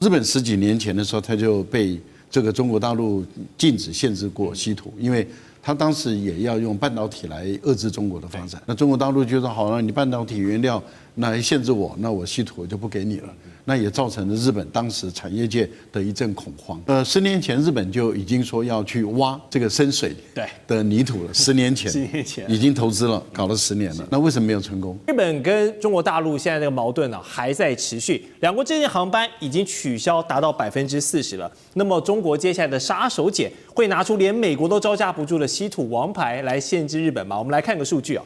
日本十几年前的时候，他就被这个中国大陆禁止限制过稀土，因为他当时也要用半导体来遏制中国的发展。那中国大陆就说好了，你半导体原料那限制我，那我稀土我就不给你了。那也造成了日本当时产业界的一阵恐慌。10年前日本就已经说要去挖这个深水的泥土了。10年前已经投资了，搞了10年了。那为什么没有成功？日本跟中国大陆现在这个矛盾呢还在持续，两国之间航班已经取消达到40%了。那么中国接下来的杀手锏会拿出连美国都招架不住的稀土王牌来限制日本吗？我们来看个数据啊。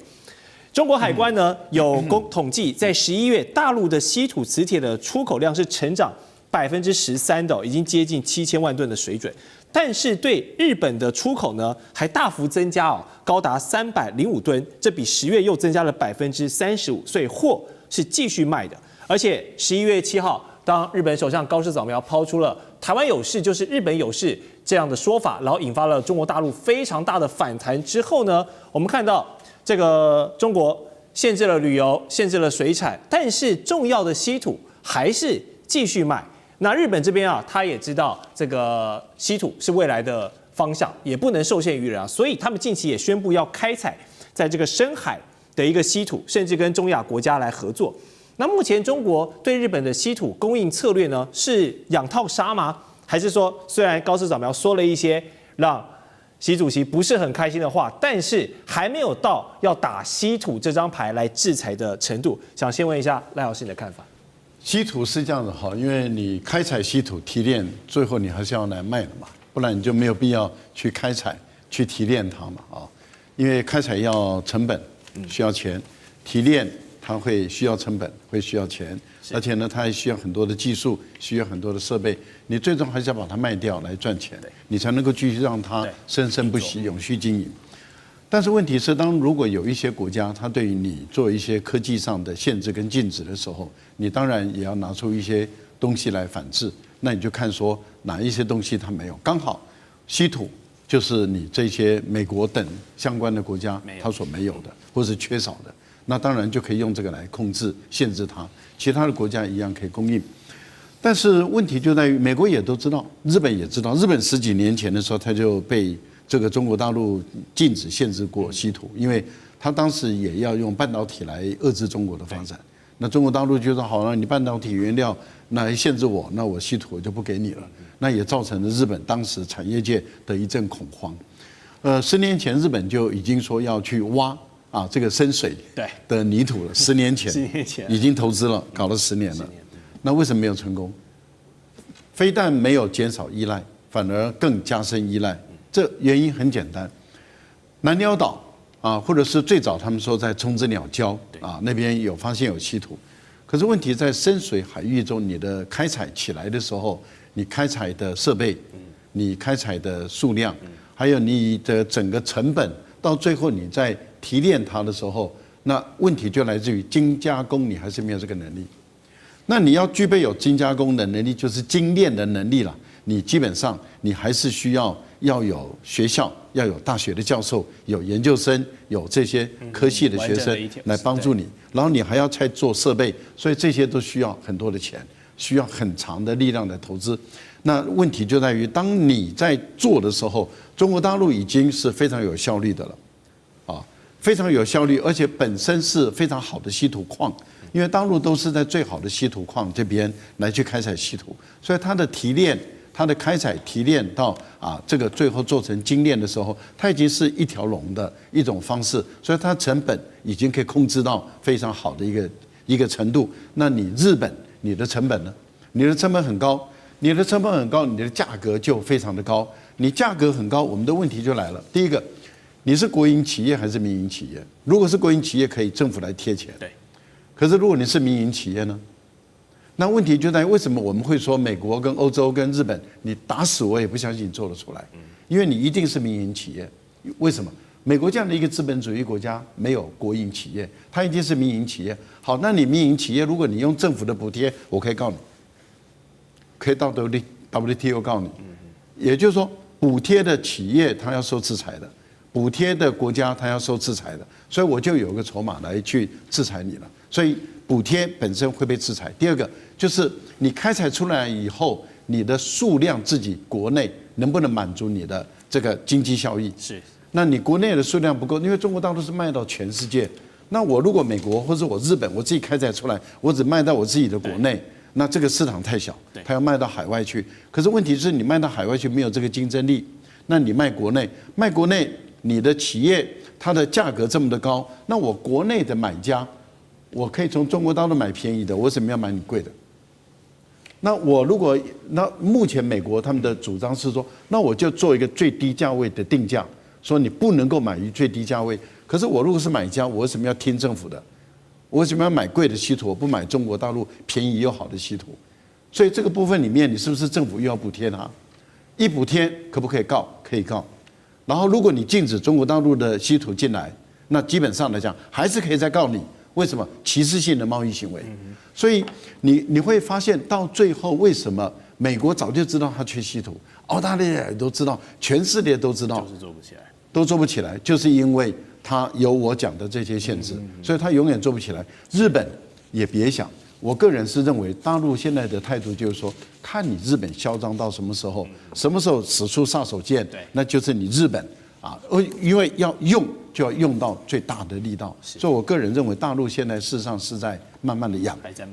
中国海关呢有统计，在11月大陆的稀土磁铁的出口量是成长13%的，已经接近7000万吨的水准。但是对日本的出口呢，还大幅增加哦，高达305吨，这比10月又增加了35%，所以货是继续卖的。而且11月7号，当日本首相高市早苗抛出了“台湾有事就是日本有事”这样的说法，然后引发了中国大陆非常大的反弹之后呢，我们看到。这个中国限制了旅游，限制了水产，但是重要的稀土还是继续卖。那日本这边啊，他也知道这个稀土是未来的方向，也不能受限于人啊，所以他们近期也宣布要开采在这个深海的一个稀土，甚至跟中亚国家来合作。那目前中国对日本的稀土供应策略呢，是养套杀吗？还是说，虽然高市早苗说了一些让习主席不是很开心的话，但是还没有到要打稀土这张牌来制裁的程度。想先问一下赖老师你的看法。稀土是这样的哈，因为你开采稀土提炼，最后你还是要来卖的嘛，不然你就没有必要去开采去提炼它嘛啊。因为开采要成本，需要钱；提炼它会需要成本，会需要钱，而且呢，它还需要很多的技术，需要很多的设备。你最终还是要把它卖掉来赚钱，你才能够继续让它生生不息、永续经营。但是问题是，如果有一些国家，它对于你做一些科技上的限制跟禁止的时候，你当然也要拿出一些东西来反制。那你就看说哪一些东西它没有，刚好稀土就是你这些美国等相关的国家它所没有的，或是缺少的，那当然就可以用这个来控制、限制它。其他的国家一样可以供应。但是问题就在于，美国也都知道，日本也知道，日本10几年前的时候，他就被这个中国大陆禁止限制过稀土，因为他当时也要用半导体来遏制中国的发展。那中国大陆就说好了，你半导体原料那限制我，那我稀土我就不给你了。那也造成了日本当时产业界的一阵恐慌。10年前日本就已经说要去挖这个深水的泥土了，10年前已经投资了，搞了10年了。那为什么没有成功？非但没有减少依赖，反而更加深依赖。这原因很简单，南鸟岛或者是最早他们说在冲之鸟礁那边有发现有稀土，可是问题在深水海域中，你的开采起来的时候，你开采的设备，你开采的数量，还有你的整个成本，到最后你在提炼它的时候，那问题就来自于精加工，你还是没有这个能力。那你要具备有精加工的能力，就是精炼的能力了。你基本上你还是需要有学校，要有大学的教授，有研究生，有这些科系的学生来帮助你。然后你还要再做设备，所以这些都需要很多的钱，需要很长的力量的投资。那问题就在于，当你在做的时候，中国大陆已经是非常有效率的了，非常有效率，而且本身是非常好的稀土矿。因为大陆都是在最好的稀土矿这边来去开采稀土，所以它的提炼、它的开采、提炼到这个最后做成精炼的时候，它已经是一条龙的一种方式，所以它成本已经可以控制到非常好的一个程度。那你日本，你的成本呢？你的成本很高，你的成本很高，你的价格就非常的高。你价格很高，我们的问题就来了。第一个，你是国营企业还是民营企业？如果是国营企业，可以政府来贴钱。对。可是如果你是民营企业呢？那问题就在于为什么我们会说美国跟欧洲跟日本，你打死我也不相信你做得出来，因为你一定是民营企业。为什么？美国这样的一个资本主义国家没有国营企业，它一定是民营企业。好，那你民营企业，如果你用政府的补贴，我可以告你，可以到 WTO 告你。也就是说，补贴的企业它要受制裁的。补贴的国家，它要受制裁的，所以我就有个筹码来去制裁你了。所以补贴本身会被制裁。第二个就是你开采出来以后，你的数量自己国内能不能满足你的这个经济效益？是。那你国内的数量不够，因为中国大陆是卖到全世界。那我如果美国或者我日本，我自己开采出来，我只卖到我自己的国内，那这个市场太小，它要卖到海外去。可是问题是你卖到海外去没有这个竞争力，那你卖国内，你的企业它的价格这么的高，那我国内的买家，我可以从中国大陆买便宜的，我为什么要买你贵的？那目前美国他们的主张是说，那我就做一个最低价位的定价，说你不能够买于最低价位。可是我如果是买家，我为什么要听政府的？我为什么要买贵的稀土？我不买中国大陆便宜又好的稀土？所以这个部分里面，你是不是政府又要补贴它？一补贴可不可以告？可以告。然后如果你禁止中国大陆的稀土进来，那基本上来讲还是可以再告你。为什么？歧视性的贸易行为。所以你会发现到最后，为什么美国早就知道它缺稀土，澳大利亚也都知道，全世界都知道，就是做不起来，都做不起来，就是因为它有我讲的这些限制，所以它永远做不起来。日本也别想，我个人是认为大陆现在的态度就是说，看你日本嚣张到什么时候，什么时候使出杀手锏，那就是你日本啊，因为要用就要用到最大的力道。所以我个人认为，大陆现在事实上是在慢慢的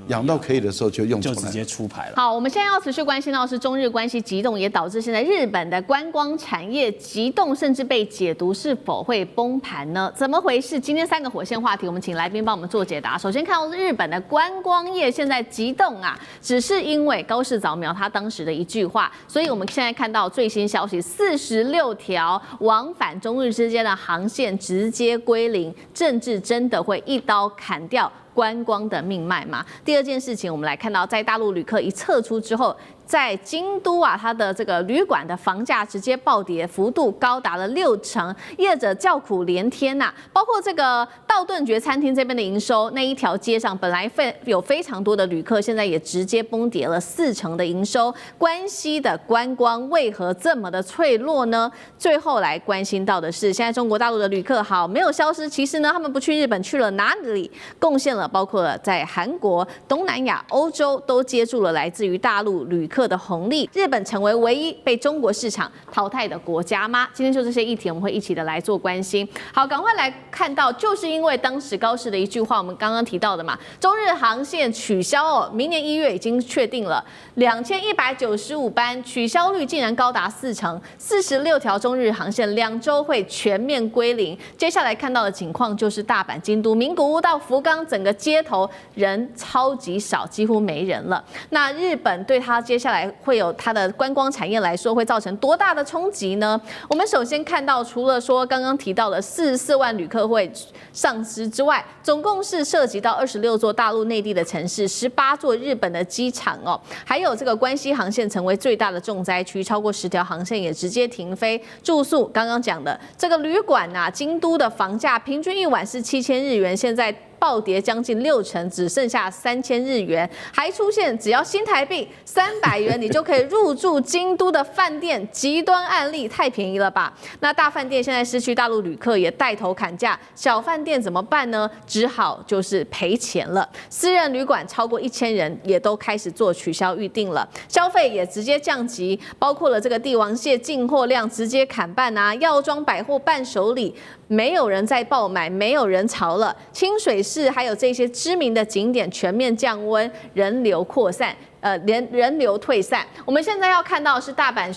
养到可以的时候就用出来，就直接出牌了。好，我们现在要持续关心到是中日关系急冻，也导致现在日本的观光产业急冻，甚至被解读是否会崩盘呢？怎么回事？今天3个火线话题，我们请来宾帮我们做解答。首先看到日本的观光业现在急冻啊，只是因为高市早苗他当时的一句话，所以我们现在看到最新消息，46条往返中日之间的航线直接归零，政治真的会一刀砍掉观光的命脉吗？第二件事情，我们来看到，在大陆旅客一撤出之后，在京都啊，它的这个旅馆的房价直接暴跌，幅度高达了60%，业者叫苦连天呐。包括这个道顿崛餐厅这边的营收，那一条街上本来有非常多的旅客，现在也直接崩跌了40%的营收。关西的观光为何这么的脆弱呢？最后来关心到的是，现在中国大陆的旅客好没有消失，其实呢，他们不去日本，去了哪里？贡献了包括了在韩国、东南亚、欧洲都接住了来自于大陆旅客的红利。日本成为唯一被中国市场淘汰的国家吗？今天就这些议题，我们会一起的来做关心。好，赶快来看到，就是因为当时高市的一句话，我们刚刚提到的嘛，中日航线取消哦，明年1月已经确定了2195班，取消率竟然高达40%，46条中日航线2周会全面归零。接下来看到的情况就是大阪、京都、名古屋到福冈，整个街头人超级少，几乎没人了。那日本对它接下来会有它的观光产业来说，会造成多大的冲击呢？我们首先看到，除了说刚刚提到的44万旅客会丧失之外，总共是涉及到26座大陆内地的城市，18座日本的机场哦，还有这个关西航线成为最大的重灾区，超过10条航线也直接停飞。住宿刚刚讲的这个旅馆啊，京都的房价平均1晚是7000日元，现在暴跌将近60%，只剩下3000日元，还出现只要新台币300元，你就可以入住京都的饭店，极端案例，太便宜了吧？那大饭店现在失去大陆旅客，也带头砍价，小饭店怎么办呢？只好就是赔钱了。私人旅馆超过1000人也都开始做取消预定了，消费也直接降级，包括了这个帝王蟹进货量直接砍半啊，药妆百货伴手礼没有人在爆买，没有人潮了。清水寺还有这些知名的景点全面降温，人流扩散，人流退散。我们现在要看到的是大阪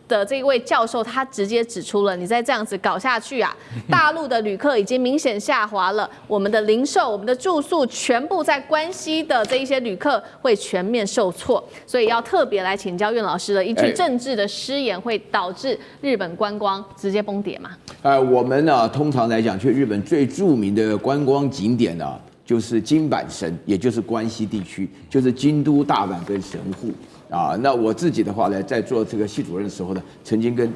的这一位教授，他直接指出了，你再这样子搞下去啊，大陆的旅客已经明显下滑了，我们的零售、我们的住宿，全部在关西的这一些旅客会全面受挫，所以要特别来请教苑老师的一句政治的失言，会导致日本观光直接崩跌吗？我们呢，通常来讲，去日本最著名的观光景点呢，就是京阪神，也就是关西地区，就是京都、大阪跟神户。啊。那我自己的话呢，在做这个系主任的时候呢，曾经跟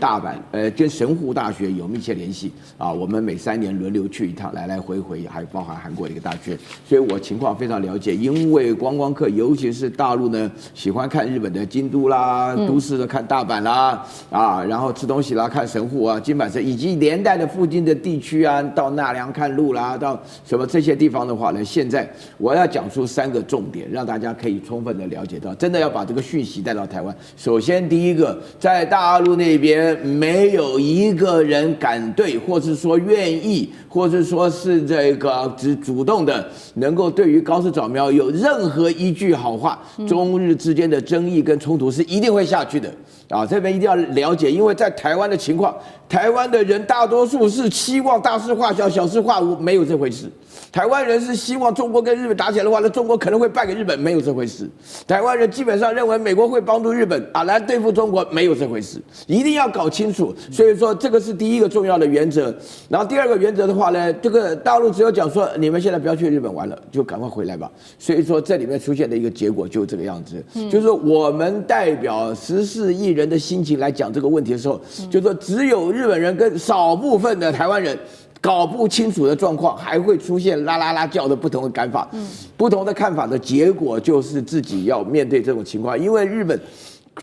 跟神户大学有密切联系啊。我们每3年轮流去一趟，来来回回，还包含韩国的一个大学，所以我情况非常了解。因为观光客，尤其是大陆呢，喜欢看日本的京都啦，都市的看大阪啦，啊，然后吃东西啦，看神户啊、金板神，以及连带的附近的地区啊，到奈良看鹿啦，到什么这些地方的话呢，现在我要讲出3个重点，让大家可以充分的了解到，真的要把这个讯息带到台湾。首先，第一个，在大陆那边没有一个人敢对，或是说愿意，或是说是这个主动的，能够对于高市早苗有任何一句好话，中日之间的争议跟冲突是一定会下去的啊！这边一定要了解，因为在台湾的情况，台湾的人大多数是期望大事化小，小事化无，没有这回事。台湾人是希望中国跟日本打起来的话，那中国可能会败给日本，没有这回事。台湾人基本上认为美国会帮助日本啊来对付中国，没有这回事，一定要搞清楚。所以说这个是第一个重要的原则。然后第二个原则的话呢，这个大陆只有讲说你们现在不要去日本玩了，就赶快回来吧。所以说这里面出现的一个结果就是这个样子，就是我们代表14亿人的心情来讲这个问题的时候，就是说只有日本人跟少部分的台湾人搞不清楚的状况，还会出现啦啦啦叫的不同的看法，不同的看法的结果就是自己要面对这种情况，因为日本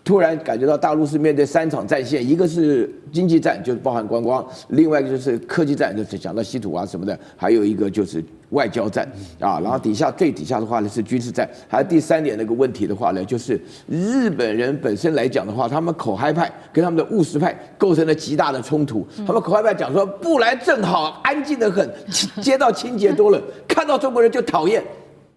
突然感觉到大陆是面对3场战线，一个是经济战，就是包含观光；另外一个就是科技战，就是讲到稀土啊什么的；还有一个就是外交战啊。然后最底下的话呢是军事战。还有第3点那个问题的话呢，就是日本人本身来讲的话，他们口嗨派跟他们的务实派构成了极大的冲突。他们口嗨派讲说不来正好，安静得很，街道清洁多了，看到中国人就讨厌。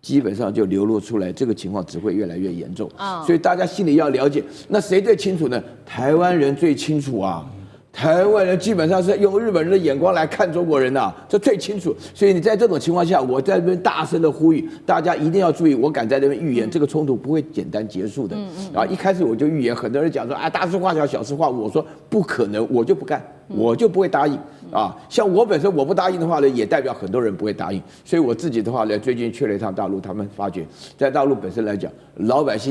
基本上就流露出来，这个情况只会越来越严重。所以大家心里要了解，那谁最清楚呢？台湾人最清楚啊。台湾人基本上是用日本人的眼光来看中国人的，这最清楚。所以你在这种情况下，我在这边大声的呼吁大家一定要注意，我敢在这边预言，这个冲突不会简单结束的。然后一开始我就预言，很多人讲说啊，大事化小，小事化无，我说不可能，我就不干，我就不会答应啊。像我本身我不答应的话呢，也代表很多人不会答应。所以我自己的话呢，最近去了一趟大陆，他们发觉在大陆本身来讲，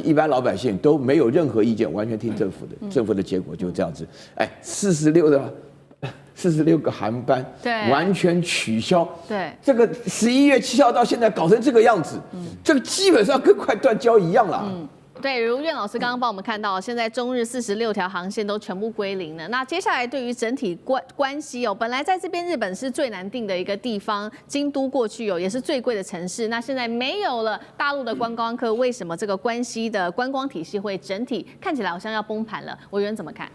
一般老百姓都没有任何意见，完全听政府的，政府的结果就这样子。哎，46个航班，对，完全取消。对，这个11月7号到现在搞成这个样子，这个基本上跟快断交一样了。对，如苑老师刚刚帮我们看到，现在中日46条航线都全部归零了。那接下来对于整体关系哦，本来在这边日本是最难定的一个地方，京都过去也是最贵的城市。那现在没有了大陆的观光客，为什么这个关西的观光体系会整体看起来好像要崩盘了？委员怎么看？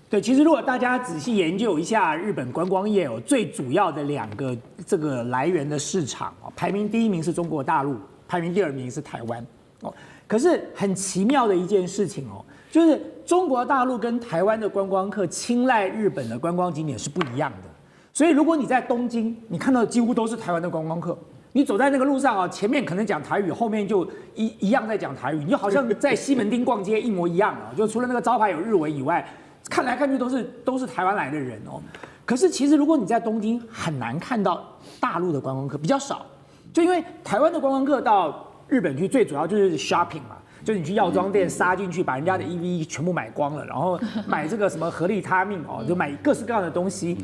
对，其实如果大家仔细研究一下日本观光业最主要的2个这个来源的市场排名第1名是中国大陆，排名第2名是台湾哦。可是很奇妙的一件事情哦，就是中国大陆跟台湾的观光客青睐日本的观光景点是不一样的。所以如果你在东京，你看到几乎都是台湾的观光客。你走在那个路上啊，前面可能讲台语，后面就一样在讲台语，你就好像在西门町逛街一模一样啊。就除了那个招牌有日文以外，看来看去都是台湾来的人哦。可是其实如果你在东京，很难看到大陆的观光客，比较少。就因为台湾的观光客到日本去，最主要就是 shopping 嘛，就是你去药妆店杀进去，把人家的 EV 全部买光了，然后买这个什么合利他命哦，就买各式各样的东西。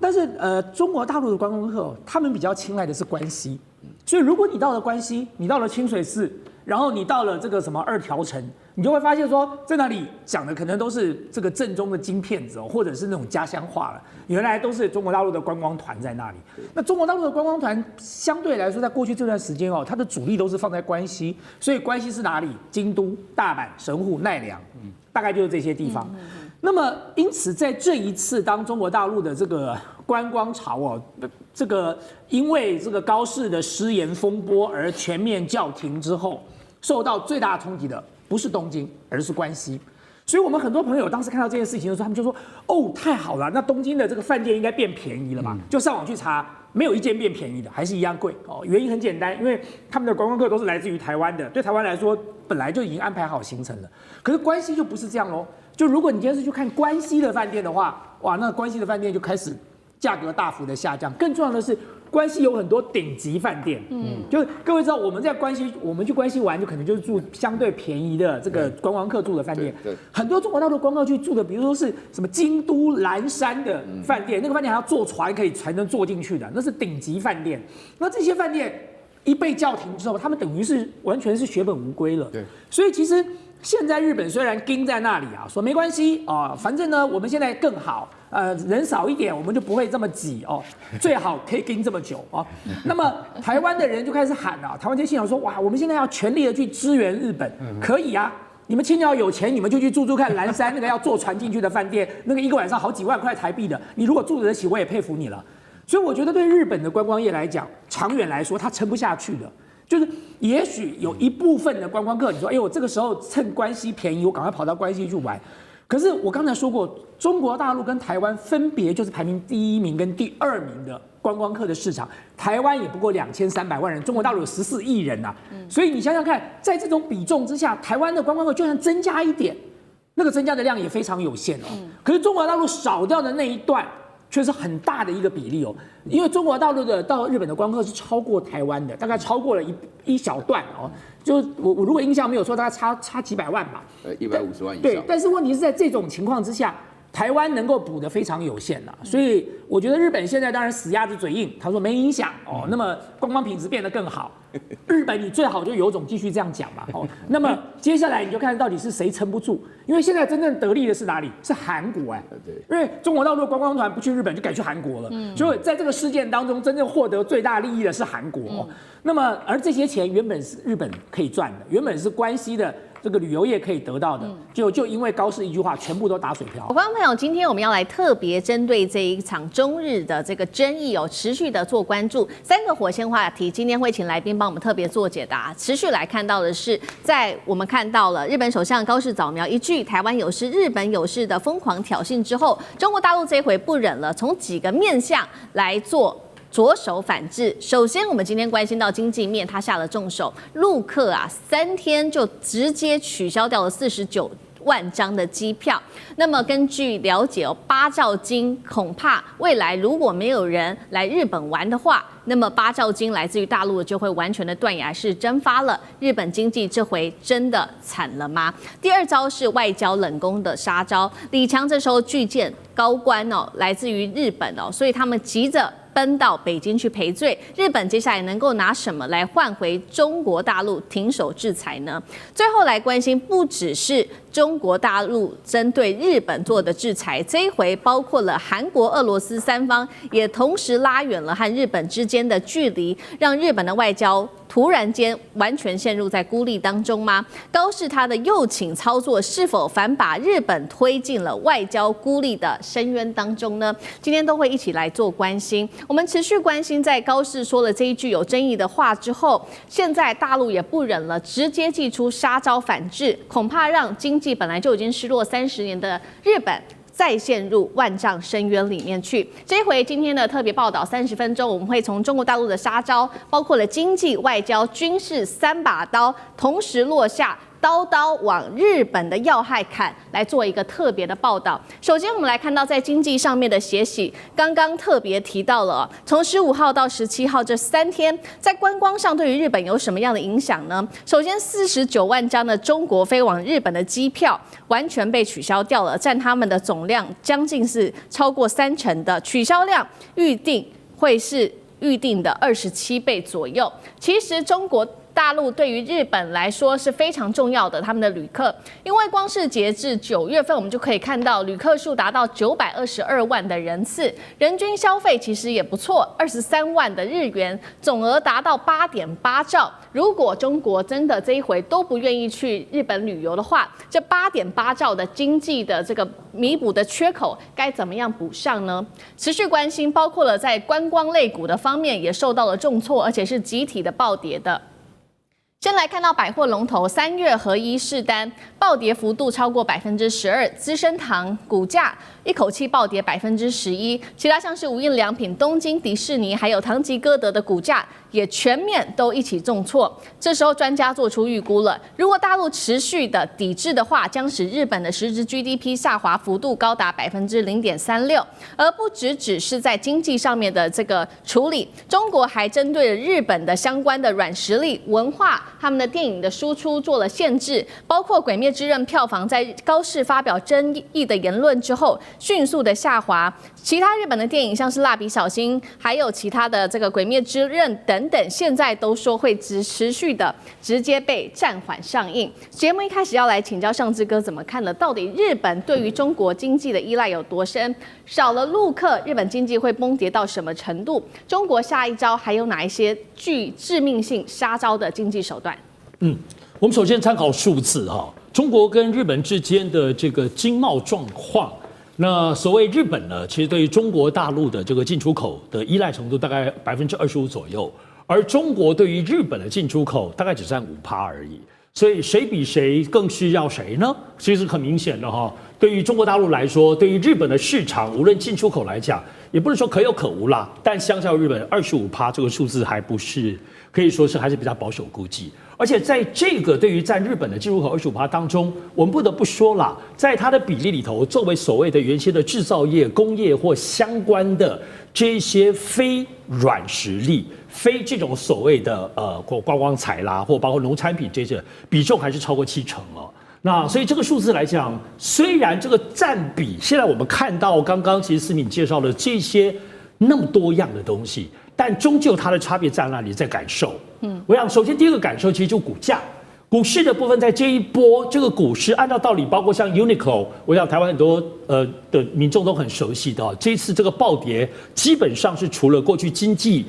但是中国大陆的观光客，他们比较青睐的是关西，所以如果你到了关西，你到了清水寺，然后你到了这个什么2条城，你就会发现说，在那里讲的可能都是这个正宗的京片子哦，或者是那种家乡话了。原来都是中国大陆的观光团在那里。那中国大陆的观光团相对来说，在过去这段时间哦，它的主力都是放在关西，所以关西是哪里？京都、大阪、神户、奈良，大概就是这些地方。那么因此在这一次，当中国大陆的这个观光潮哦，这个因为这个高市的失言风波而全面叫停之后，受到最大冲击的不是东京，而是关西。所以我们很多朋友当时看到这件事情的时候，他们就说：“哦，太好了，那东京的这个饭店应该变便宜了嘛？”就上网去查，没有一间变便宜的，还是一样贵哦。原因很简单，因为他们的观光客都是来自于台湾的，对台湾来说本来就已经安排好行程了。可是关西就不是这样喽。就如果你今天是去看关西的饭店的话，哇，那关西的饭店就开始价格大幅的下降。更重要的是，关西有很多顶级饭店，就是各位知道我们在关西，我们去关西玩就可能就是住相对便宜的这个观光客住的饭店，对，很多中国大陆观光客去住的，比如说是什么京都岚山的饭店，那个饭店还要坐船才能坐进去的，那是顶级饭店。那这些饭店一被叫停之后，他们等于是完全是血本无归了。对，所以其实现在日本虽然盯在那里啊，说没关系啊，反正呢我们现在更好，人少一点我们就不会这么挤哦，最好可以盯这么久哦。那么台湾的人就开始喊了，台湾就心想说，哇，我们现在要全力的去支援日本，可以啊。你们青鸟有钱，你们就去住看岚山那个要坐船进去的饭店，那个一个晚上好几万块台币的，你如果住得起，我也佩服你了。所以我觉得对日本的观光业来讲，长远来说它撑不下去的。就是也许有一部分的观光客，你说，哎，我这个时候趁关西便宜，我赶快跑到关西去玩。可是我刚才说过，中国大陆跟台湾分别就是排名第1名跟第2名的观光客的市场，台湾也不过2300万人，中国大陆有14亿人呐、所以你想想看，在这种比重之下，台湾的观光客就算增加一点，那个增加的量也非常有限哦。可是中国大陆少掉的那一段，却是很大的一个比例哦。因为中国大陆的到日本的观光客是超过台湾的，大概超过了一小段哦。就我如果印象没有错，大概差几百万吧，150万以上。对，但是问题是在这种情况之下，台湾能够补的非常有限了，所以我觉得日本现在当然死鸭子嘴硬，他说没影响哦，那么观光品质变得更好，日本你最好就有种继续这样讲嘛哦，那么接下来你就看到底是谁撑不住，因为现在真正得利的是哪里？是韩国哎，对，因为中国大陆的观光团不去日本就改去韩国了，所以在这个事件当中，真正获得最大利益的是韩国哦。那么而这些钱原本是日本可以赚的，原本是关西的这个旅游业可以得到的，就因为高市一句话，全部都打水漂。观众朋友，今天我们要来特别针对这一场中日的这个争议哦，持续的做关注。3个火线话题，今天会请来宾帮我们特别做解答。持续来看到的是，在我们看到了日本首相高市早苗一句台湾有事、日本有事的疯狂挑衅之后，中国大陆这一回不忍了，从几个面向来做着手反制。首先，我们今天关心到经济面，他下了重手，陆客啊3天就直接取消掉了49万张的机票。那么根据了解哦，8兆金恐怕未来如果没有人来日本玩的话，那么8兆金来自于大陆的就会完全的断崖式蒸发了。日本经济这回真的惨了吗？第2招是外交冷宫的杀招，李强这时候拒见高官哦，来自于日本哦，所以他们急着奔到北京去赔罪。日本接下来能够拿什么来换回中国大陆停手制裁呢？最后来关心，不只是中国大陆针对日本做的制裁，这一回包括了韩国、俄罗斯3方也同时拉远了和日本之间的距离，让日本的外交突然间完全陷入在孤立当中吗？高市他的右倾操作是否反把日本推进了外交孤立的深渊当中呢？今天都会一起来做关心。我们持续关心，在高市说了这一句有争议的话之后，现在大陆也不忍了，直接祭出杀招反制，恐怕让经济本来就已经失落30年的日本再陷入万丈深渊里面去。这一回今天的特别报道30分钟，我们会从中国大陆的杀招，包括了经济、外交、军事3把刀同时落下，刀刀往日本的要害砍，来做一个特别的报道。首先，我们来看到在经济上面的血洗，刚刚特别提到了，从15号到17号这3天，在观光上对于日本有什么样的影响呢？首先，49万张的中国飞往日本的机票完全被取消掉了，占他们的总量将近是超过30%的取消量，预定会是预定的27倍左右。其实中国大陆对于日本来说是非常重要的，他们的旅客，因为光是截至9月份，我们就可以看到旅客数达到922万的人次，人均消费其实也不错，23万的日元，总额达到8.8兆。如果中国真的这一回都不愿意去日本旅游的话，这8.8兆的经济的这个弥补的缺口该怎么样补上呢？持续关心，包括了在观光类股的方面也受到了重挫，而且是集体的暴跌的。先来看到百货龙头3月合一试单暴跌幅度超过12%，资生堂股价一口气暴跌11%，其他像是无印良品、东京迪士尼还有唐吉诃德的股价也全面都一起重挫。这时候专家做出预估了，如果大陆持续的抵制的话，将使日本的实质 GDP 下滑幅度高达0.36%，而不只是在经济上面的这个处理，中国还针对了日本的相关的软实力、文化。他们的电影的输出做了限制，包括《鬼灭之刃》票房在高市发表争议的言论之后，迅速的下滑。其他日本的电影，像是《蜡笔小新》，还有其他的这个《鬼灭之刃》等等，现在都说会持续的直接被暂缓上映。节目一开始要来请教尚志哥怎么看的？到底日本对于中国经济的依赖有多深？少了陆客，日本经济会崩跌到什么程度？中国下一招还有哪一些具致命性杀招的经济手段？我们首先参考数字哈，中国跟日本之间的这个经贸状况。那所谓日本呢，其实对于中国大陆的这个进出口的依赖程度大概25%左右，而中国对于日本的进出口大概只占5%而已。所以谁比谁更需要谁呢？其实很明显的哈，对于中国大陆来说，对于日本的市场，无论进出口来讲，也不是说可有可无啦。但相较日本25%这个数字还不是，可以说是还是比较保守估计。而且在这个对于占日本的进出口25%当中，我们不得不说啦，在它的比例里头，作为所谓的原先的制造业、工业或相关的这些非软实力、非这种所谓的或观光财啦，或包括农产品这些比重还是超过70%哦。那所以这个数字来讲，虽然这个占比现在我们看到刚刚其实思敏介绍了这些那么多样的东西，但终究它的差别在那里，在感受。我想首先第一个感受其实就股价。股市的部分，在这一波这个股市，按照道理，包括像 Uniqlo， 我想台湾很多的民众都很熟悉的，这一次这个暴跌，基本上是除了过去经济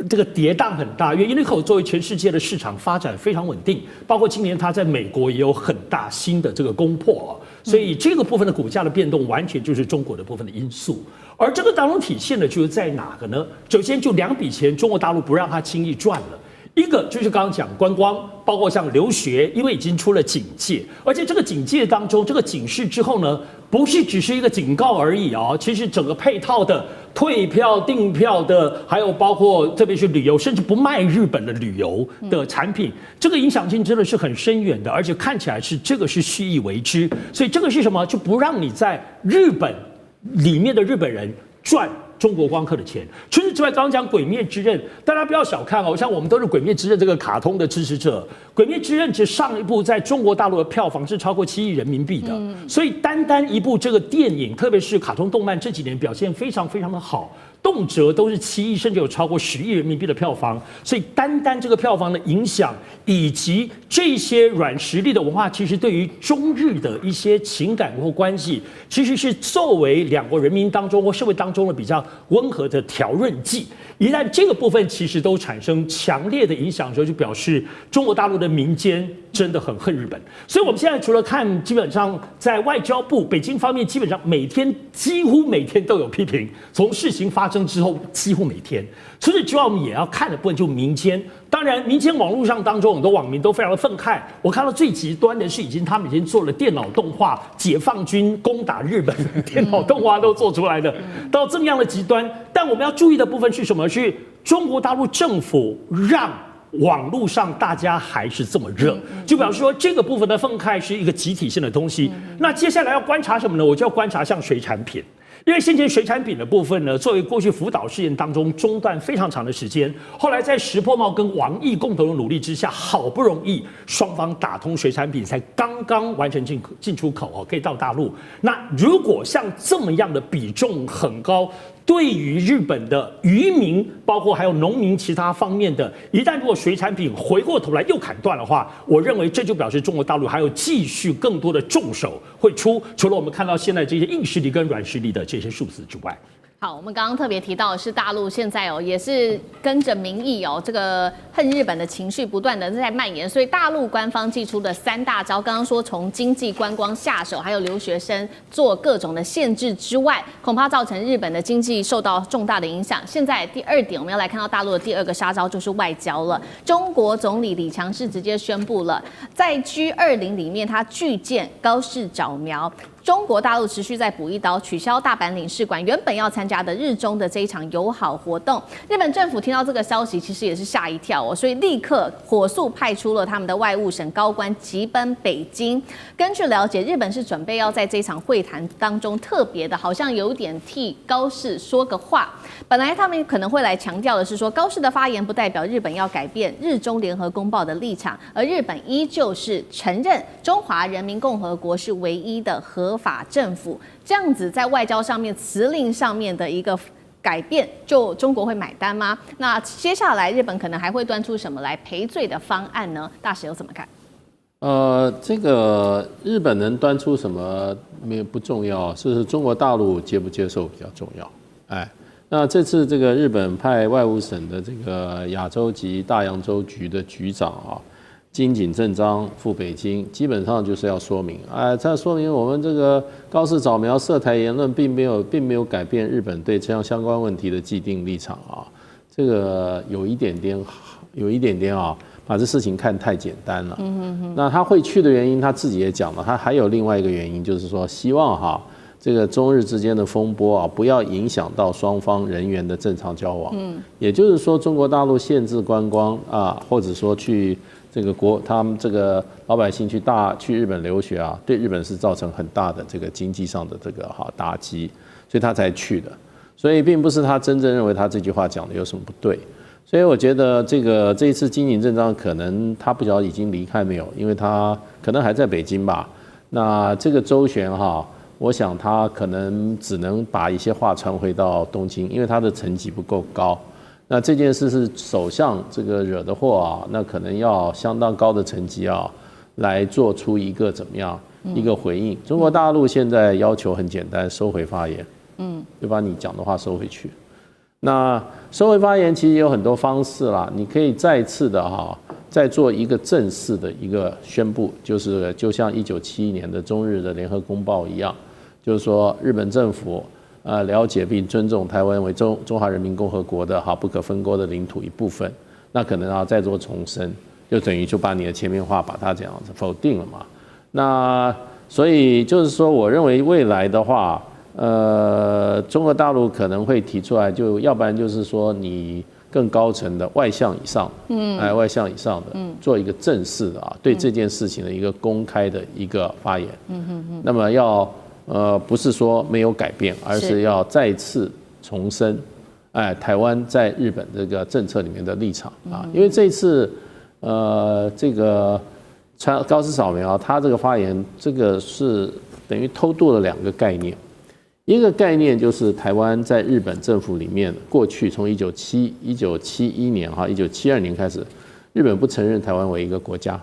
这个跌宕很大，因为 Uniqlo 作为全世界的市场发展非常稳定，包括今年它在美国也有很大新的这个攻破，所以这个部分的股价的变动，完全就是中国的部分的因素。而这个当中体现的就是在哪个呢？首先就2笔钱，中国大陆不让它轻易赚了。一个就是刚刚讲观光，包括像留学，因为已经出了警戒，而且这个警戒当中，这个警示之后呢，不是只是一个警告而已哦，其实整个配套的退票、订票的，还有包括特别是旅游，甚至不卖日本的旅游的产品，这个影响性真的是很深远的，而且看起来是这个是蓄意为之，所以这个是什么？就不让你在日本里面的日本人赚中国光客的钱。除此之外，刚刚讲《鬼灭之刃》，大家不要小看哦，像我们都是《鬼灭之刃》这个卡通的支持者，《鬼灭之刃》只上一部在中国大陆的票房是超过7亿人民币的，所以单一部这个电影，特别是卡通动漫这几年表现非常非常的好。动辄都是7亿，甚至有超过10亿人民币的票房，所以单这个票房的影响，以及这些软实力的文化，其实对于中日的一些情感或关系，其实是作为两国人民当中或社会当中的比较温和的调润剂。一旦这个部分其实都产生强烈的影响的时候，就表示中国大陆的民间真的很恨日本。所以我们现在除了看，基本上在外交部北京方面，基本上几乎每天都有批评，从事情发生之后，几乎每天。除此之外，我们也要看的部分就民间。当然，民间网络上当中很多网民都非常的愤慨。我看到最极端的是，他们已经做了电脑动画，解放军攻打日本，电脑动画都做出来的，到这么样的极端。但我们要注意的部分是什么？是中国大陆政府让网络上大家还是这么热，就表示说这个部分的愤慨是一个集体性的东西。那接下来要观察什么呢？我就要观察像水产品。因为先前水产品的部分呢，作为过去福岛事件当中中断非常长的时间，后来在石破茂跟王毅共同的努力之下，好不容易双方打通水产品，才刚刚完成进出口可以到大陆。那如果像这么样的比重很高，对于日本的渔民，包括还有农民其他方面的，一旦如果水产品回过头来又砍断的话，我认为这就表示中国大陆还有继续更多的重手会出，除了我们看到现在这些硬实力跟软实力的这些数字之外。好，我们刚刚特别提到的是大陆现在也是跟着民意这个恨日本的情绪不断的在蔓延，所以大陆官方祭出的3大招，刚刚说从经济观光下手，还有留学生做各种的限制之外，恐怕造成日本的经济受到重大的影响。现在第2点，我们要来看到大陆的第2个杀招就是外交了。中国总理李强是直接宣布了，在 G20 里面，他拒见高市早苗。中国大陆持续在补一刀，取消大阪领事馆原本要参加的日中的这一场友好活动。日本政府听到这个消息，其实也是吓一跳所以立刻火速派出了他们的外务省高官急奔北京。根据了解，日本是准备要在这场会谈当中特别的，好像有点替高市说个话。本来他们可能会来强调的是说，高市的发言不代表日本要改变日中联合公报的立场，而日本依旧是承认中华人民共和国是唯一的合法政府。这样子在外交上面辞令上面的一个改变，就中国会买单吗？那接下来日本可能还会端出什么来赔罪的方案呢？大使有怎么看？这个日本能端出什么不重要，是中国大陆接不接受比较重要。那这次这个日本派外务省的这个亚洲及大洋洲局的局长金井正章赴北京，基本上就是要说明，他说明我们这个高市早苗涉台言论并没有改变日本对这样相关问题的既定立场这个有一点点把这事情看太简单了。那他会去的原因，他自己也讲了，他还有另外一个原因，就是说希望这个中日之间的风波不要影响到双方人员的正常交往。也就是说，中国大陆限制观光或者说去这个他们这个老百姓去日本留学对日本是造成很大的这个经济上的这个打击，所以他才去的。所以并不是他真正认为他这句话讲的有什么不对。所以我觉得这一次金井正章可能他不晓得已经离开没有，因为他可能还在北京吧。那这个周旋我想他可能只能把一些话传回到东京，因为他的层级不够高。那这件事是首相这个惹的祸那可能要相当高的层级来做出一个怎么样一个回应。中国大陆现在要求很简单，收回发言，就把你讲的话收回去。那收回发言其实有很多方式啦，你可以再次的再做一个正式的一个宣布，就像1971年的中日的联合公报一样，就是说日本政府了解并尊重台湾为中华人民共和国的不可分割的领土一部分，那可能要再做重申，就等于就把你的前面话把它这样子否定了嘛。那所以就是说，我认为未来的话，中国大陆可能会提出来，就要不然就是说你更高层的外向以上，外向以上的，做一个正式的对这件事情的一个公开的一个发言，那么要不是说没有改变，而是要再次重申，台湾在日本这个政策里面的立场因为这一次这个高市早苗他这个发言，这个是等于偷渡了2个概念。一个概念就是台湾在日本政府里面，过去从1971年1972年开始，日本不承认台湾为一个国家。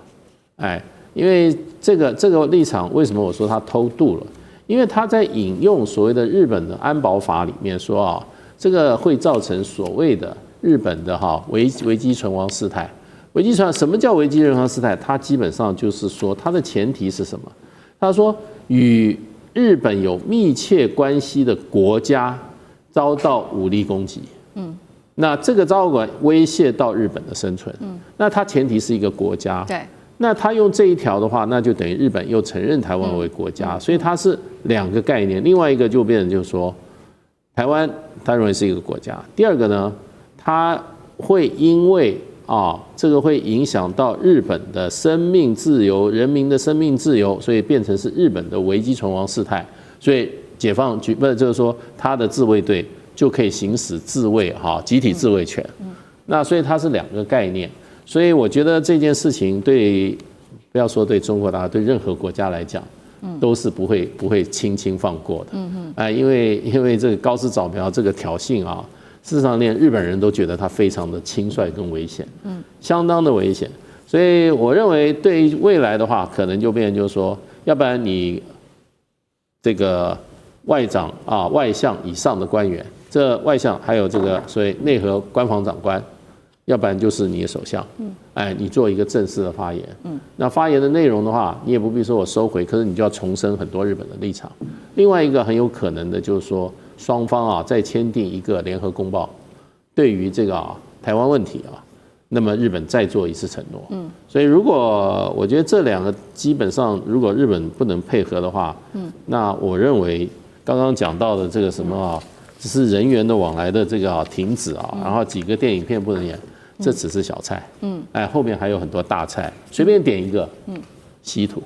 因为这个立场，为什么我说他偷渡了？因为他在引用所谓的日本的安保法里面说这个会造成所谓的日本的危机存亡事态。什么叫危机存亡事态？它基本上就是说，它的前提是什么？他说与日本有密切关系的国家遭到武力攻击，那这个遭到威胁到日本的生存，那它前提是一个国家，对，那他用这一条的话，那就等于日本又承认台湾为国家，所以它是2个概念。另外一个就变成就是说，台湾他认为是一个国家，第2个呢，它会因为这个会影响到日本的生命自由、人民的生命自由，所以变成是日本的危机存亡事态，所以解放军就是说他的自卫队就可以行使自卫集体自卫权。那所以它是2个概念，所以我觉得这件事情不要说对中国大陆，对任何国家来讲，都是不会轻轻放过的。因为这个高市早苗这个挑衅事实上，连日本人都觉得他非常的轻率跟危险，相当的危险。所以我认为，对于未来的话，可能就变成就是说，要不然你这个外长啊、外相以上的官员，这外相还有这个所谓内阁官房长官，要不然就是你的首相，你做一个正式的发言，那发言的内容的话，你也不必说我收回，可是你就要重申很多日本的立场。另外一个很有可能的就是说，双方再签订一个联合公报，对于这个台湾问题那么日本再做一次承诺。所以如果我觉得这两个基本上，如果日本不能配合的话，那我认为刚刚讲到的这个什么只是人员的往来的这个停止然后几个电影片不能演，这只是小菜。后面还有很多大菜，随便点一个，稀土。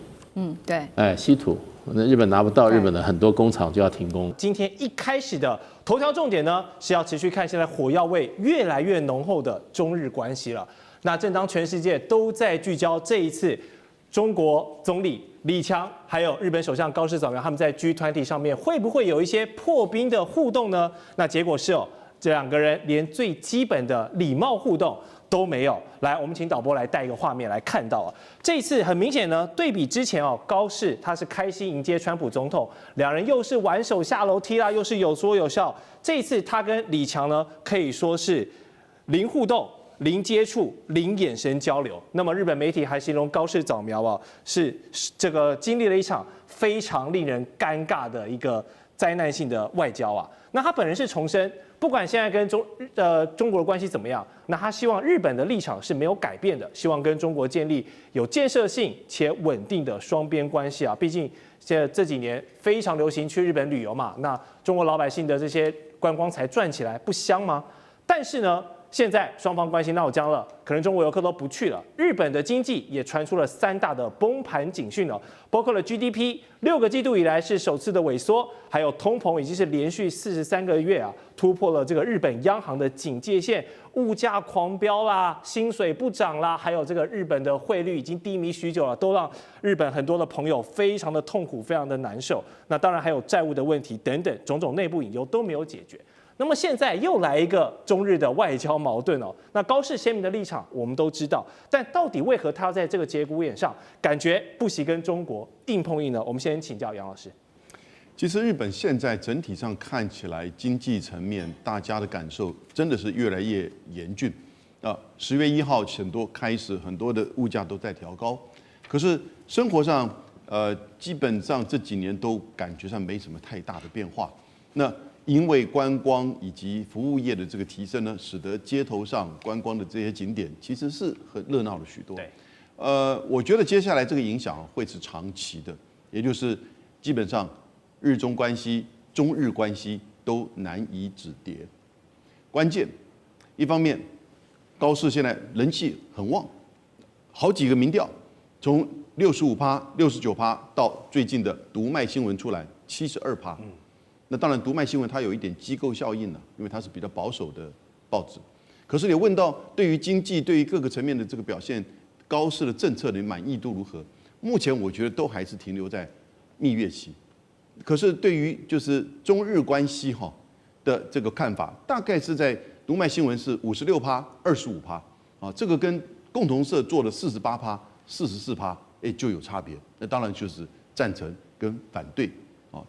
对。稀土，那日本拿不到，日本的很多工厂就要停工。今天一开始的头条重点呢，是要持续看现在火药味越来越浓厚的中日关系了。那正当全世界都在聚焦这一次中国总理李强还有日本首相高市早苗他们在 G20 上面会不会有一些破冰的互动呢？那结果是这两个人连最基本的礼貌互动都没有。来，我们请导播来带一个画面来看到这一次很明显呢，对比之前高市他是开心迎接川普总统，两人又是挽手下楼梯啦，又是有说有笑。这一次他跟李强呢可以说是零互动、零接触、零眼神交流。那么日本媒体还形容高市早苗是这个经历了一场非常令人尴尬的一个灾难性的外交那他本人是重申，不管现在跟中国的关系怎么样，那他希望日本的立场是没有改变的，希望跟中国建立有建设性且稳定的双边关系毕竟这几年非常流行去日本旅游嘛，那中国老百姓的这些观光才赚起来，不香吗？但是呢，现在双方关系闹僵了，可能中国游客都不去了，日本的经济也传出了3大的崩盘警讯包括了 GDP 6个季度以来是首次的萎缩，还有通膨已经是连续43个月突破了这个日本央行的警戒线，物价狂飙啦，薪水不涨啦，还有这个日本的汇率已经低迷许久了，都让日本很多的朋友非常的痛苦，非常的难受。那当然还有债务的问题等等，种种内部隐忧都没有解决。那么现在又来一个中日的外交矛盾那高市鲜明的立场我们都知道，但到底为何他要在这个节骨眼上感觉不惜跟中国硬碰硬呢？我们先请教杨老师。其实日本现在整体上看起来经济层面大家的感受真的是越来越严峻10月1号开始很多的物价都在调高，可是生活上基本上这几年都感觉上没什么太大的变化。那因为观光以及服务业的这个提升呢，使得街头上观光的这些景点其实是很热闹了许多。对，我觉得接下来这个影响会是长期的，也就是基本上日中关系、中日关系都难以止跌。关键一方面，高市现在人气很旺，好几个民调从65%、69%到最近的读卖新闻出来72%。那当然，读卖新闻它有一点机构效应了，因为它是比较保守的报纸。可是你问到对于经济、对于各个层面的这个表现，高市的政策的满意度如何？目前我觉得都还是停留在蜜月期。可是对于就是中日关系的这个看法，大概是在读卖新闻是56%、25%这个跟共同社做的48%、44%就有差别。那当然就是赞成跟反对。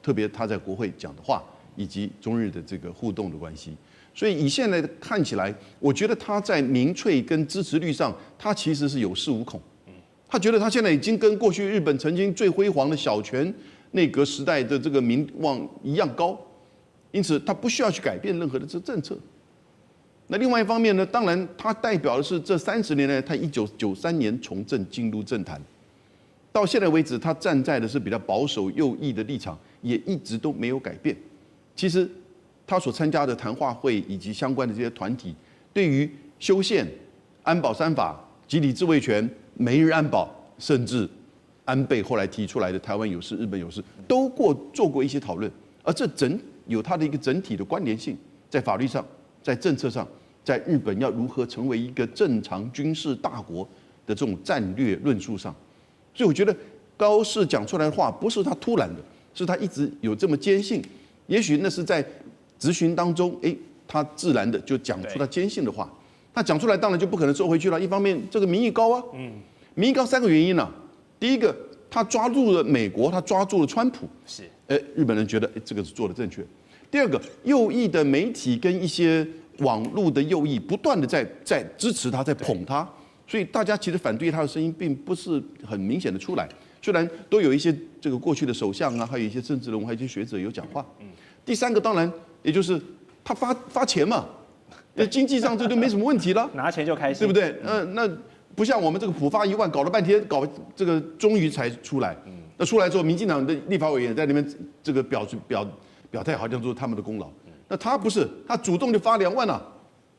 特别他在国会讲的话，以及中日的这个互动的关系，所以以现在看起来，我觉得他在民粹跟支持率上，他其实是有恃无恐。他觉得他现在已经跟过去日本曾经最辉煌的小泉内阁时代的这个民望一样高，因此他不需要去改变任何的这政策。那另外一方面呢，当然他代表的是这30年来，他1993年从政进入政坛。到现在为止，他站在的是比较保守右翼的立场，也一直都没有改变。其实，他所参加的谈话会以及相关的这些团体，对于修宪、安保3法、集体自卫权、美日安保，甚至安倍后来提出来的台湾有事、日本有事，都做过一些讨论。而这有它的一个整体的关联性，在法律上、在政策上，在日本要如何成为一个正常军事大国的这种战略论述上。所以我觉得高市讲出来的话不是他突然的，是他一直有这么坚信。也许那是在质询当中，他自然的就讲出他坚信的话。他讲出来当然就不可能收回去了。一方面这个民意高民意高3个原因第一个他抓住了美国，他抓住了川普，是，日本人觉得这个是做的正确。第二个，右翼的媒体跟一些网络的右翼不断的在支持他，在捧他，所以大家其实反对他的声音并不是很明显的出来。虽然都有一些这个过去的首相啊，还有一些政治人物，还有一些学者有讲话。第三个当然也就是他发钱嘛，经济上这就没什么问题了，拿钱就开心，对不对？那不像我们这个普发1万，搞了半天，搞这个终于才出来。那出来之后，民进党的立法委员在那边这个表态，好像说他们的功劳。那他不是，他主动就发2万了，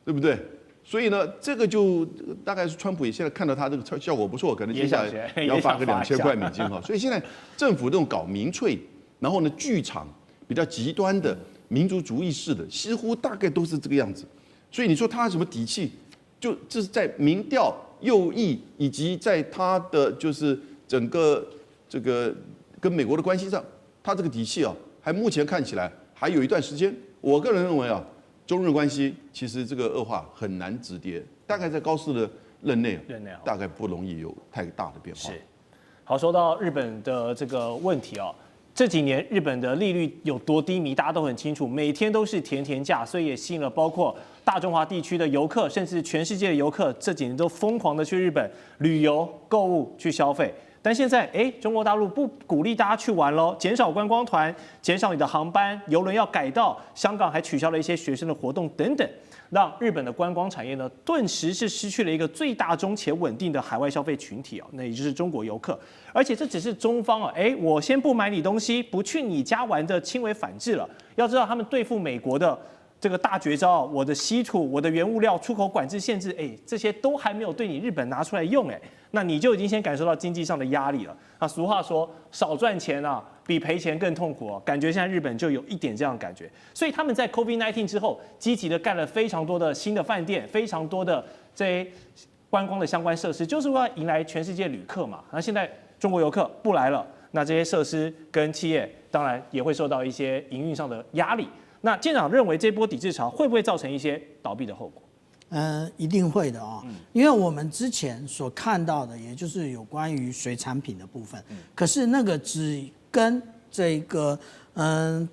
对不对？所以呢，这个就大概是川普也现在看到他这个效果不错，可能接下来也要发个2000块美金哈。所以现在政府这种搞民粹，然后呢剧场比较极端的民族主义式的，几乎大概都是这个样子。所以你说他有什么底气？这是在民调右翼以及在他的就是整个这个跟美国的关系上，他这个底气啊，还目前看起来还有一段时间。我个人认为啊。中日关系其实这个恶化很难止跌，大概在高市的任内大概不容易有太大的变化。是，好，说到日本的这个问题哦，这几年日本的利率有多低迷，大家都很清楚，每天都是甜价，所以也吸引了包括大中华地区的游客，甚至全世界的游客，这几年都疯狂的去日本旅游、购物、去消费。但现在，中国大陆不鼓励大家去玩喽，减少观光团，减少你的航班，邮轮要改道，香港还取消了一些学生的活动等等，让日本的观光产业呢，顿时是失去了一个最大宗且稳定的海外消费群体那也就是中国游客。而且这只是中方我先不买你东西，不去你家玩的轻微反制了。要知道，他们对付美国的这个大绝招，我的稀土、我的原物料出口管制限制，这些都还没有对你日本拿出来用，那你就已经先感受到经济上的压力了。那俗话说，少赚钱啊，比赔钱更痛苦感觉现在日本就有一点这样的感觉。所以他们在 COVID-19 之后，积极的盖了非常多的新的饭店，非常多的这些观光的相关设施，就是为了迎来全世界旅客嘛。那现在中国游客不来了，那这些设施跟企业当然也会受到一些营运上的压力。那舰长认为这波抵制潮会不会造成一些倒闭的后果？一定会的因为我们之前所看到的，也就是有关于水产品的部分，可是那个只跟这个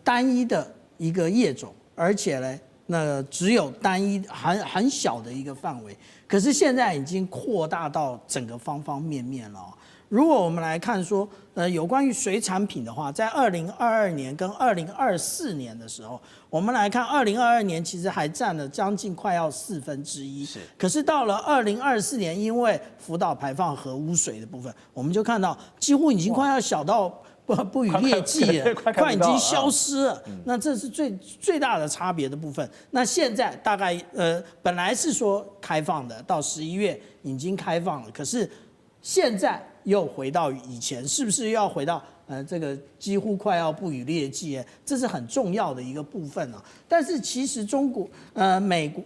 单一的一个业种，而且呢，那只有单一很小的一个范围，可是现在已经扩大到整个方方面面了。如果我们来看说，有关于水产品的话，在2022年跟2024年的时候，我们来看2022年其实还占了将近快要1/4，可是到了2024年，因为福岛排放核污水的部分，我们就看到几乎已经快要小到不予列计了，快已经消失了。那这是最大的差别的部分。那现在大概本来是说开放的，到11月已经开放了，可是现在又回到以前，是不是又要回到这个几乎快要不予列计？这是很重要的一个部分啊。但是其实中国、美国、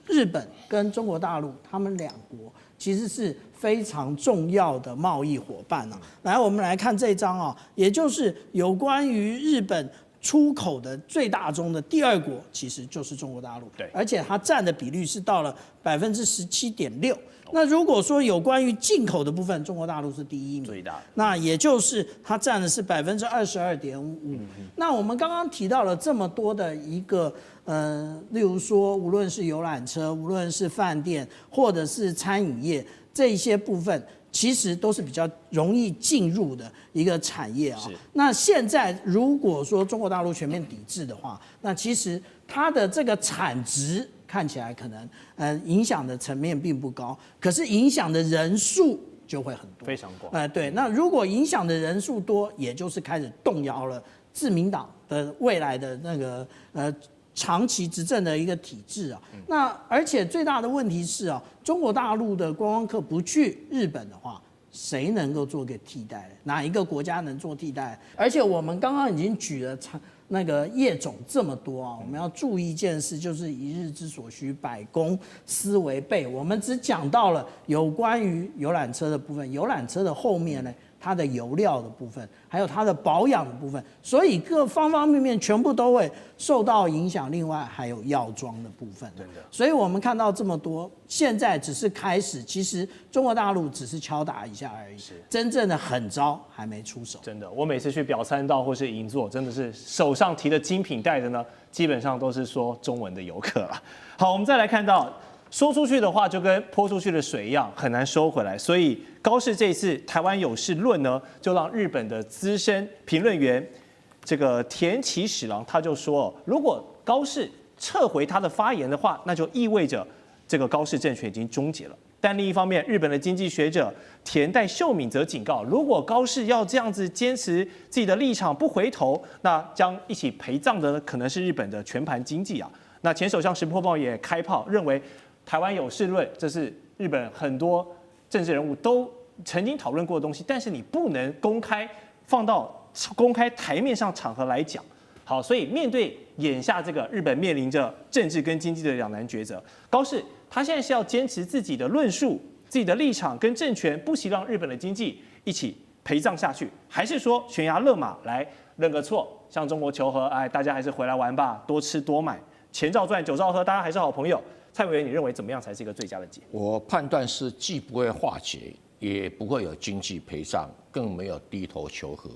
日本跟中国大陆，他们两国其实是非常重要的贸易伙伴啊。来，我们来看这张啊，也就是有关于日本出口的最大宗的第二国，其实就是中国大陆。对，而且它占的比率是到了17.6%。那如果说有关于进口的部分，中国大陆是第1名，最大。那也就是它占的是22.5%。那我们刚刚提到了这么多的一个例如说，无论是游览车，无论是饭店，或者是餐饮业这一些部分，其实都是比较容易进入的一个产业啊。那现在如果说中国大陆全面抵制的话，那其实它的这个产值看起来可能影响的层面并不高，可是影响的人数就会很多，非常广。对，那如果影响的人数多，也就是开始动摇了自民党的未来的那个长期执政的一个体制啊。那而且最大的问题是啊，中国大陆的观光客不去日本的话，谁能够做个替代？哪一个国家能做替代？而且我们刚刚已经举了那个业种这么多啊，我们要注意一件事，就是一日之所需，百公司为备。我们只讲到了有关于游览车的部分，游览车的后面呢，它的油料的部分，还有它的保养的部分，所以各方方面面全部都会受到影响。另外还有药妆的部分，真的。所以我们看到这么多，现在只是开始，其实中国大陆只是敲打一下而已，真正的狠招还没出手。真的，我每次去表参道或是银座，真的是手上提的精品袋的呢，基本上都是说中文的游客了。好，我们再来看到。说出去的话就跟泼出去的水一样，很难收回来。所以高市这一次台湾有事论呢，就让日本的资深评论员这个田崎史郎他就说，如果高市撤回他的发言的话，那就意味着这个高市政权已经终结了。但另一方面，日本的经济学者田代秀敏则警告，如果高市要这样子坚持自己的立场不回头，那将一起陪葬的可能是日本的全盘经济啊。那前首相石破茂也开炮，认为台湾有事论，这是日本很多政治人物都曾经讨论过的东西，但是你不能公开放到公开台面上场合来讲。好，所以面对眼下这个日本面临着政治跟经济的两难抉择，高市他现在是要坚持自己的论述、自己的立场跟政权，不惜让日本的经济一起陪葬下去，还是说悬崖勒马来认个错，向中国求和？哎，大家还是回来玩吧，多吃多买，钱照赚，酒照喝，大家还是好朋友。蔡委员，你认为怎么样才是一个最佳的解？我判断是既不会化解，也不会有经济赔偿，更没有低头求和。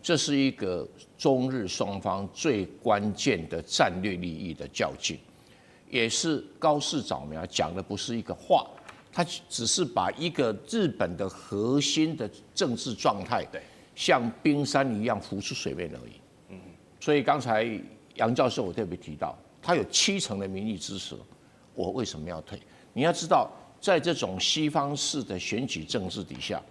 这是一个中日双方最关键的战略利益的较劲，也是高市早苗讲的不是一个话，他只是把一个日本的核心的政治状态，像冰山一样浮出水面而已。所以刚才杨教授我特别提到，他有70%的民意支持。我为什么要退？你要知道，在这种西方式的选举政治底下，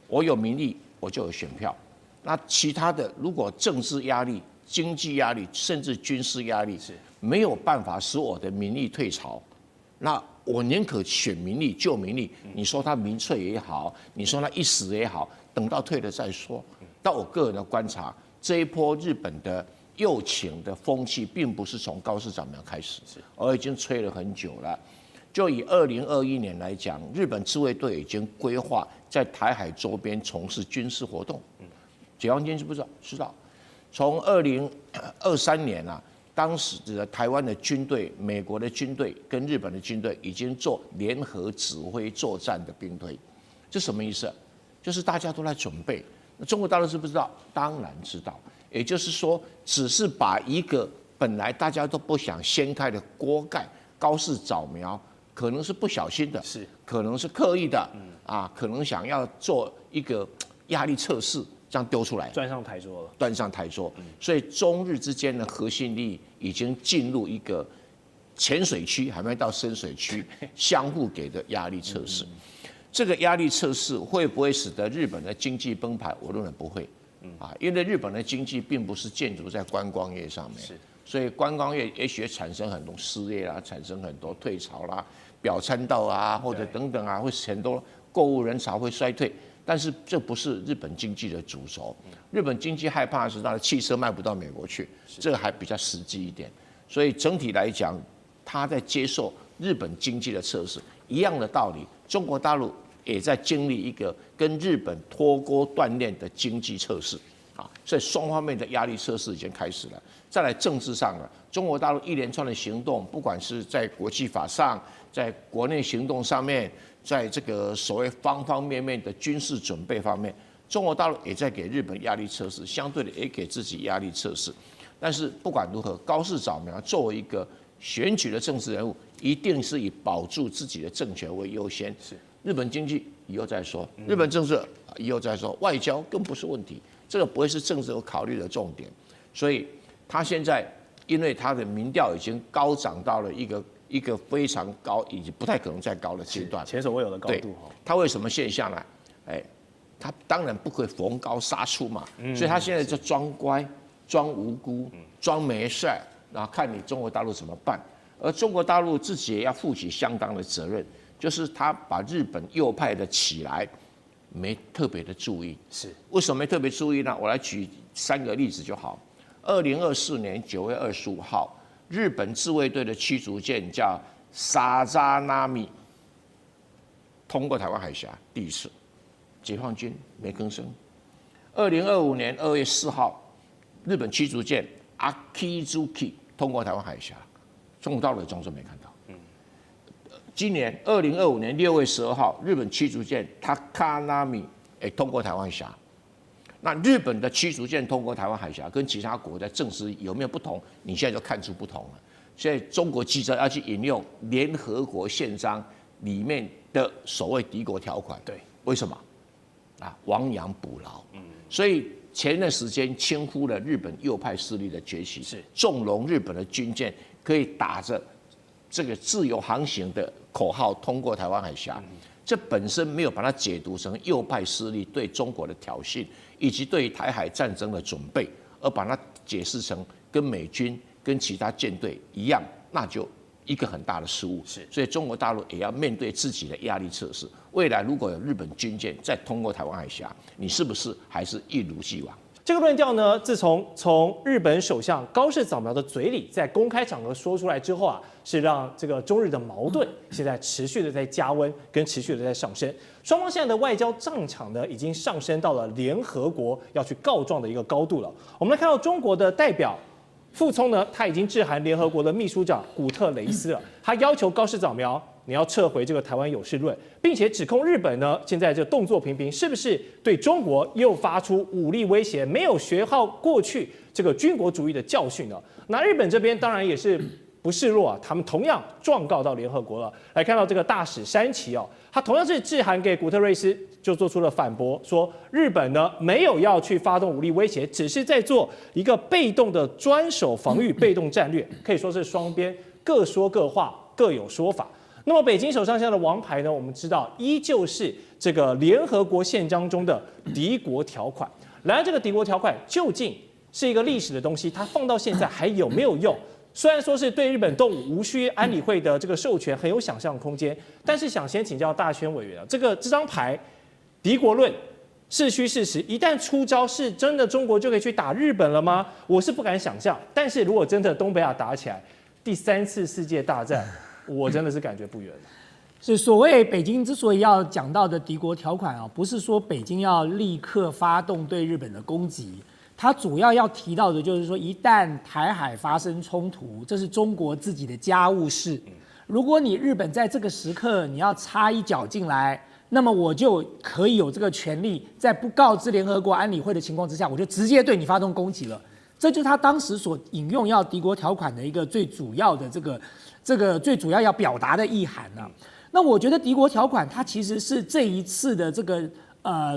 我有民意，我就有选票。那其他的，如果政治压力、经济压力，甚至军事压力，没有办法使我的民意退潮，那我宁可选民意救民意。你说他民粹也好，你说他一时也好，等到退了再说。但我个人的观察，这一波日本的右倾的风气并不是从高市早苗开始，而已经吹了很久了。就以2021年来讲，日本自卫队已经规划在台海周边从事军事活动。解放军知不知道？知道。从2023年啊，当时的台湾的军队、美国的军队跟日本的军队已经做联合指挥作战的兵推，这什么意思？就是大家都在准备。那中国大陆知不知道？当然知道。也就是说，只是把一个本来大家都不想掀开的锅盖，高市早苗可能是不小心的，可能是刻意的，可能想要做一个压力测试，这样丢出来，端上台桌了。端上台桌，所以中日之间的核心利益已经进入一个浅水区，还没到深水区，相互给的压力测试。这个压力测试会不会使得日本的经济崩盘？我认为不会。因为日本的经济并不是建筑在观光业上面，所以观光业也许产生很多失业啦，产生很多退潮啦，表参道啊或者等等啊，会很多购物人潮会衰退。但是这不是日本经济的主轴，日本经济害怕的是它的汽车卖不到美国去，这个还比较实际一点。所以整体来讲，他在接受日本经济的测试，一样的道理，中国大陆也在经历一个跟日本脱钩锻炼的经济测试，所以双方面的压力测试已经开始了。再来政治上了，中国大陆一连串的行动，不管是在国际法上，在国内行动上面，在这个所谓方方面面的军事准备方面，中国大陆也在给日本压力测试，相对的也给自己压力测试。但是不管如何，高市早苗作为一个选举的政治人物，一定是以保住自己的政权为优先。日本经济以后再说，日本政治以后再说，外交更不是问题，这个不会是政治有考虑的重点。所以他现在因为他的民调已经高涨到了一个非常高，以及不太可能再高的阶段，前所未有的高度。他为什么现象呢？他当然不会逢高杀出嘛，所以他现在就装乖、装无辜、装没事，然后看你中国大陆怎么办。而中国大陆自己也要负起相当的责任。就是他把日本右派的起来没特别的注意，为什么没特别注意呢？我来举3个例子就好。2024年9月25号，日本自卫队的驱逐舰叫沙扎纳米通过台湾海峡第一次，解放军没吭声， 2025年2月4号，日本驱逐舰 Akizuki 通过台湾海峡，中国大陆的装置没看到。今年2025年6月12号，日本驱逐舰 Takanami 通过台湾海峡。那日本的驱逐舰通过台湾海峡，跟其他国的政治有没有不同？你现在就看出不同了。现在中国记者要去引用联合国宪章里面的所谓敌国条款，对，为什么？亡羊补牢。所以前段时间轻忽了日本右派势力的崛起，是纵容日本的军舰可以打着这个自由航行的口号通过台湾海峡，这本身没有把它解读成右派势力对中国的挑衅，以及对台海战争的准备，而把它解释成跟美军跟其他舰队一样，那就一个很大的失误。是，所以中国大陆也要面对自己的压力测试。未来如果有日本军舰再通过台湾海峡，你是不是还是一如既往？这个论调呢，自从日本首相高市早苗的嘴里在公开场合说出来之后啊，是让这个中日的矛盾现在持续的在加温，跟持续的在上升。双方现在的外交战场呢，已经上升到了联合国要去告状的一个高度了。我们来看到中国的代表傅聪呢，他已经致函联合国的秘书长古特雷斯了，他要求高市早苗你要撤回这个台湾有事论，并且指控日本呢现在这动作频频，是不是对中国又发出武力威胁，没有学好过去这个军国主义的教训呢？那日本这边当然也是不示弱啊，他们同样状告到联合国了。来看到这个大使山崎哦，他同样是致函给古特瑞斯，就做出了反驳，说日本呢没有要去发动武力威胁，只是在做一个被动的专守防御被动战略，可以说是双边各说各话，各有说法。那么北京手上现在的王牌呢，我们知道依旧是这个联合国宪章中的敌国条款。然而这个敌国条款究竟是一个历史的东西，它放到现在还有没有用？虽然说是对日本动武无需安理会的这个授权，很有想象空间，但是想先请教大宣委员啊，这张牌敌国论是虚是实？一旦出招，是真的中国就可以去打日本了吗？我是不敢想象。但是如果真的东北亚打起来，第3次世界大战，我真的是感觉不远了。是所谓北京之所以要讲到的敌国条款啊，不是说北京要立刻发动对日本的攻击，它主要要提到的就是说，一旦台海发生冲突，这是中国自己的家务事。如果你日本在这个时刻你要插一脚进来，那么我就可以有这个权利，在不告知联合国安理会的情况之下，我就直接对你发动攻击了。这就是他当时所引用要敌国条款的一个最主要的这个最主要要表达的意涵啊。那我觉得敌国条款它其实是这一次的这个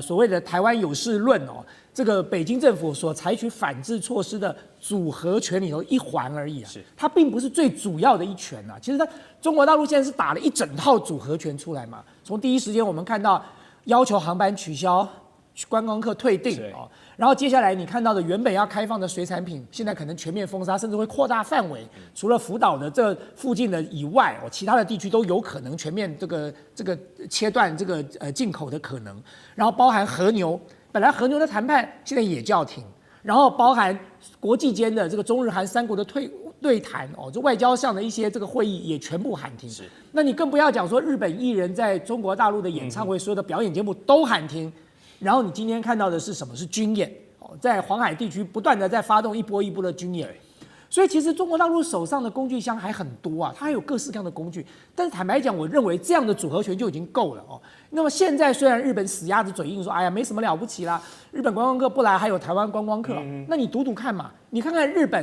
所谓的台湾有事论哦，这个北京政府所采取反制措施的组合拳里头一环而已啊，它并不是最主要的一拳啊。其实中国大陆现在是打了一整套组合拳出来嘛。从第一时间我们看到要求航班取消、观光客退订哦，然后接下来你看到的原本要开放的水产品，现在可能全面封杀，甚至会扩大范围，除了福岛的这附近的以外哦，其他的地区都有可能全面这个切断这个进口的可能。然后包含和牛，本来和牛的谈判现在也叫停，然后包含国际间的这个中日韩3国的对谈哦，就外交上的一些这个会议也全部喊停。那你更不要讲说日本艺人在中国大陆的演唱会，所有的表演节目都喊停。然后你今天看到的是什么？是军演哦，在黄海地区不断的在发动一波一波的军演。所以其实中国大陆手上的工具箱还很多啊，它还有各式各样的工具。但是坦白讲，我认为这样的组合拳就已经够了哦。那么现在虽然日本死鸭子嘴硬说，哎呀没什么了不起啦，日本观光客不来，还有台湾观光客。那你赌赌看嘛，你看看日本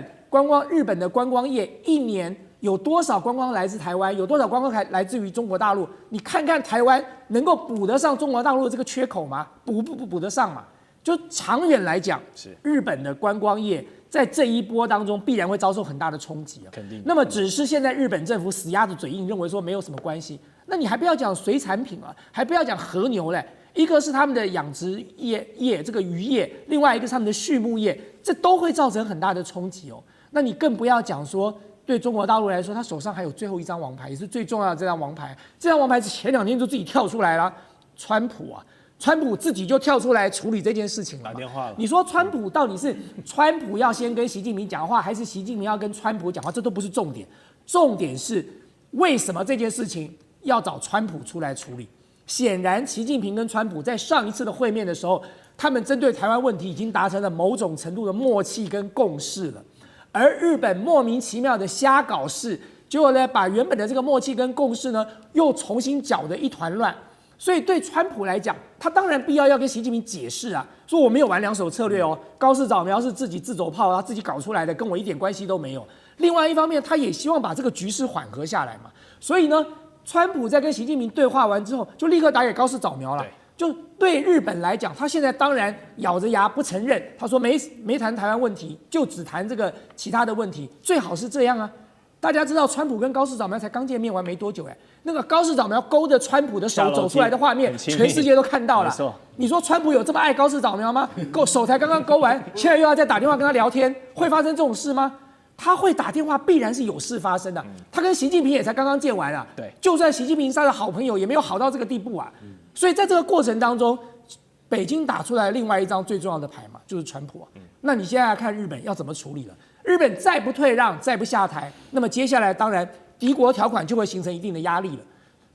的观光业一年有多少观光来自台湾，有多少观光来自于中国大陆？你看看台湾能够补得上中国大陆的这个缺口吗？补得上嘛？就长远来讲，日本的观光业在这一波当中必然会遭受很大的冲击啊。肯定。那么只是现在日本政府死鸭子嘴硬，认为说没有什么关系。那你还不要讲水产品啊，还不要讲和牛嘞。一个是他们的养殖业这个渔业，另外一个是他们的畜牧业，这都会造成很大的冲击哦。那你更不要讲说，对中国大陆来说，他手上还有最后一张王牌，也是最重要的这张王牌。这张王牌前2天就自己跳出来了，川普自己就跳出来处理这件事情了。打电话了。你说川普到底是川普要先跟习近平讲话，还是习近平要跟川普讲话？这都不是重点，重点是为什么这件事情要找川普出来处理？显然，习近平跟川普在上一次的会面的时候，他们针对台湾问题已经达成了某种程度的默契跟共识了，而日本莫名其妙的瞎搞事，结果呢，把原本的这个默契跟共识呢，又重新搅得一团乱。所以对川普来讲，他当然必要跟习近平解释啊，说我没有玩两手策略哦，高市早苗是自己自走炮，他自己搞出来的，跟我一点关系都没有。另外一方面，他也希望把这个局势缓和下来嘛。所以呢，川普在跟习近平对话完之后，就立刻打给高市早苗了。就对日本来讲，他现在当然咬着牙不承认，他说没谈台湾问题，就只谈这个其他的问题，最好是这样啊。大家知道，川普跟高市早苗才刚见面完没多久，那个高市早苗勾着川普的手走出来的画面，全世界都看到了。你说川普有这么爱高市早苗吗？手才刚刚勾完，现在又要再打电话跟他聊天，会发生这种事吗？他会打电话，必然是有事发生的。他跟习近平也才刚刚见完啊，对，就算习近平是他的好朋友，也没有好到这个地步啊。所以在这个过程当中，北京打出来另外一张最重要的牌嘛，就是川普啊。那你现在来看日本要怎么处理了？日本再不退让，再不下台，那么接下来当然敌国条款就会形成一定的压力了。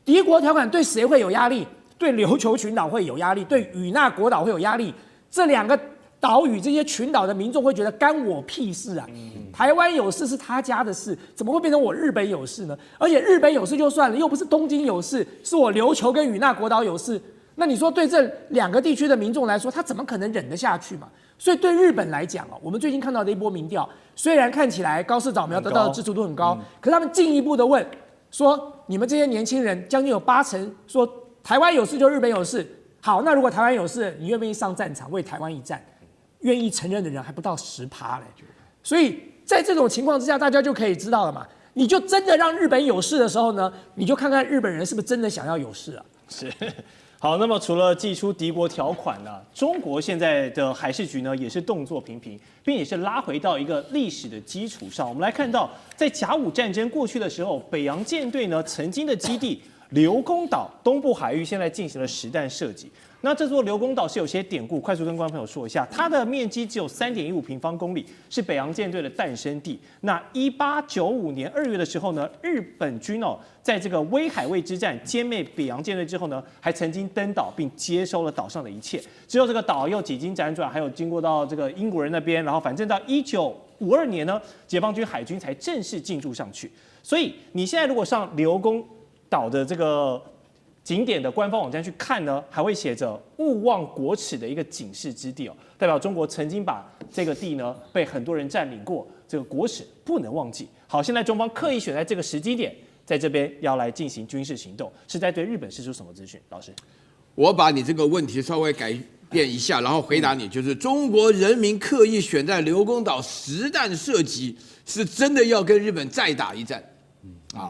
敌国条款对谁会有压力？对琉球群岛会有压力，对与那国岛会有压力。这两个岛屿这些群岛的民众会觉得干我屁事啊！台湾有事是他家的事，怎么会变成我日本有事呢？而且日本有事就算了，又不是东京有事，是我琉球跟与那国岛有事。那你说对这两个地区的民众来说，他怎么可能忍得下去嘛？所以对日本来讲我们最近看到的一波民调，虽然看起来高市早苗得到的支持度很高，可是他们进一步的问说，你们这些年轻人将近有80%说台湾有事就日本有事。好，那如果台湾有事，你愿不愿意上战场为台湾一战？愿意承认的人还不到10%嘞。所以在这种情况之下，大家就可以知道了嘛。你就真的让日本有事的时候呢，你就看看日本人是不是真的想要有事啊？是。好，那么除了祭出敌国条款呢，中国现在的海事局呢也是动作频频，并且是拉回到一个历史的基础上。我们来看到，在甲午战争过去的时候，北洋舰队呢曾经的基地刘公岛东部海域现在进行了实弹射击。那这座刘公岛是有些典故，快速跟观众朋友说一下，它的面积只有3.15平方公里，是北洋舰队的诞生地。那1895年2月的时候呢，日本军在这个威海卫之战歼灭北洋舰队之后呢，还曾经登岛并接收了岛上的一切。之后这个岛又几经辗转，还有经过到这个英国人那边，然后反正到1952年呢，解放军海军才正式进驻上去。所以你现在如果上刘公岛的这个景点的官方网站去看呢，还会写着勿忘国耻的一个警示之地代表中国曾经把这个地呢被很多人占领过，这个国耻不能忘记。好，现在中方刻意选在这个时机点，在这边要来进行军事行动，是在对日本释出什么资讯？老师，我把你这个问题稍微改变一下，然后回答你，就是中国人民刻意选在刘公岛实弹射击，是真的要跟日本再打一战。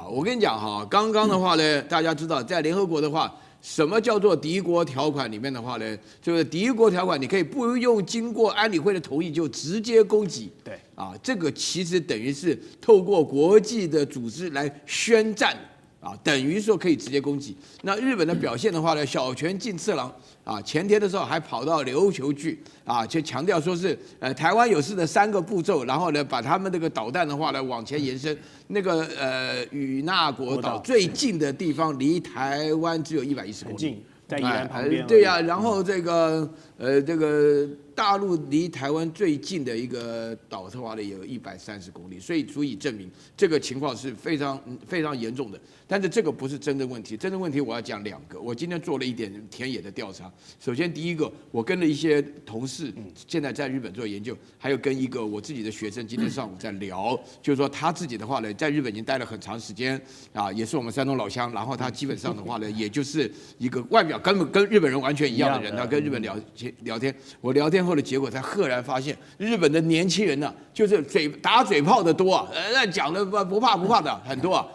我跟你讲哈，刚刚的话呢，大家知道，在联合国的话，什么叫做敌国条款里面的话呢，就是敌国条款，你可以不用经过安理会的同意就直接攻击。对，这个其实等于是透过国际的组织来宣战。等于说可以直接攻击。那日本的表现的话呢，小泉进次郎前天的时候还跑到琉球去就强调说是台湾有事的3个步骤，然后呢把他们这个导弹的话呢往前延伸。那个与那国岛最近的地方离台湾只有110公里，在宜兰旁边。对呀，然后这个大陆离台湾最近的一个岛的话呢，也有130公里，所以足以证明这个情况是非常非常严重的。但是这个不是真正问题，真正问题我要讲2个。我今天做了一点田野的调查。首先第一个，我跟了一些同事，现在在日本做研究，还有跟一个我自己的学生今天上午在聊，就是说他自己的话呢，在日本已经待了很长时间也是我们山东老乡，然后他基本上的话呢，也就是一个外表根本跟日本人完全一样的人，他跟日本聊天，我聊天后的结果才赫然发现，日本的年轻人呢，就是打嘴炮的多讲的不怕的很多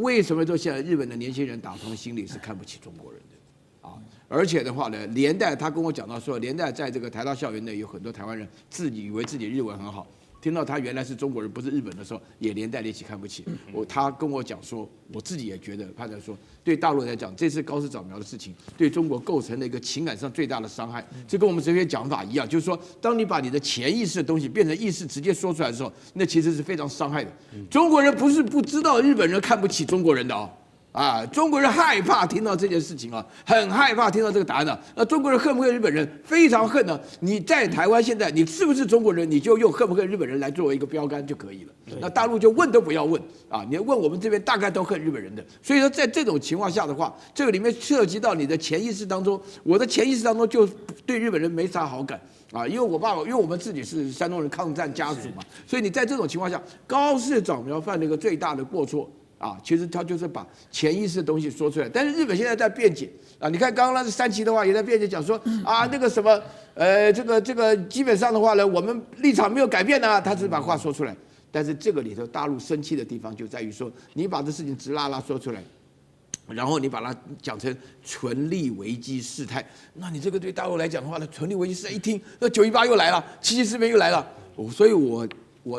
为什么说现在日本的年轻人打从心里是看不起中国人的而且的话呢，连带他跟我讲到说，连带在这个台大校园内有很多台湾人自己以为自己日文很好，听到他原来是中国人不是日本的时候，也连带一起看不起他跟我讲说，我自己也觉得判断说，对大陆来讲，这次高市早苗的事情对中国构成了一个情感上最大的伤害。这跟我们哲学讲法一样，就是说，当你把你的潜意识的东西变成意识直接说出来的时候，那其实是非常伤害的。中国人不是不知道日本人看不起中国人的啊，中国人害怕听到这件事情啊，很害怕听到这个答案啊。那中国人恨不恨日本人？非常恨呢。你在台湾现在，你是不是中国人，你就用恨不恨日本人来作为一个标杆就可以了。那大陆就问都不要问啊，你问我们这边大概都恨日本人的。所以说，在这种情况下的话，这个里面涉及到你的潜意识当中，我的潜意识当中就对日本人没啥好感。啊，因为我爸爸，因为我们自己是山东人抗战家族嘛，所以你在这种情况下，高市早苗犯了一个最大的过错啊，其实他就是把潜意识的东西说出来。但是日本现在在辩解啊，你看刚刚那是三崎的话也在辩解讲说啊，那个什么这个基本上的话呢，我们立场没有改变啊，他只是把话说出来。但是这个里头大陆生气的地方就在于说，你把这事情直拉拉说出来。然后你把它讲成纯利危机事态，那你这个对大陆来讲的话呢，纯利危机事态一听，那918又来了，77事变又来了，所以我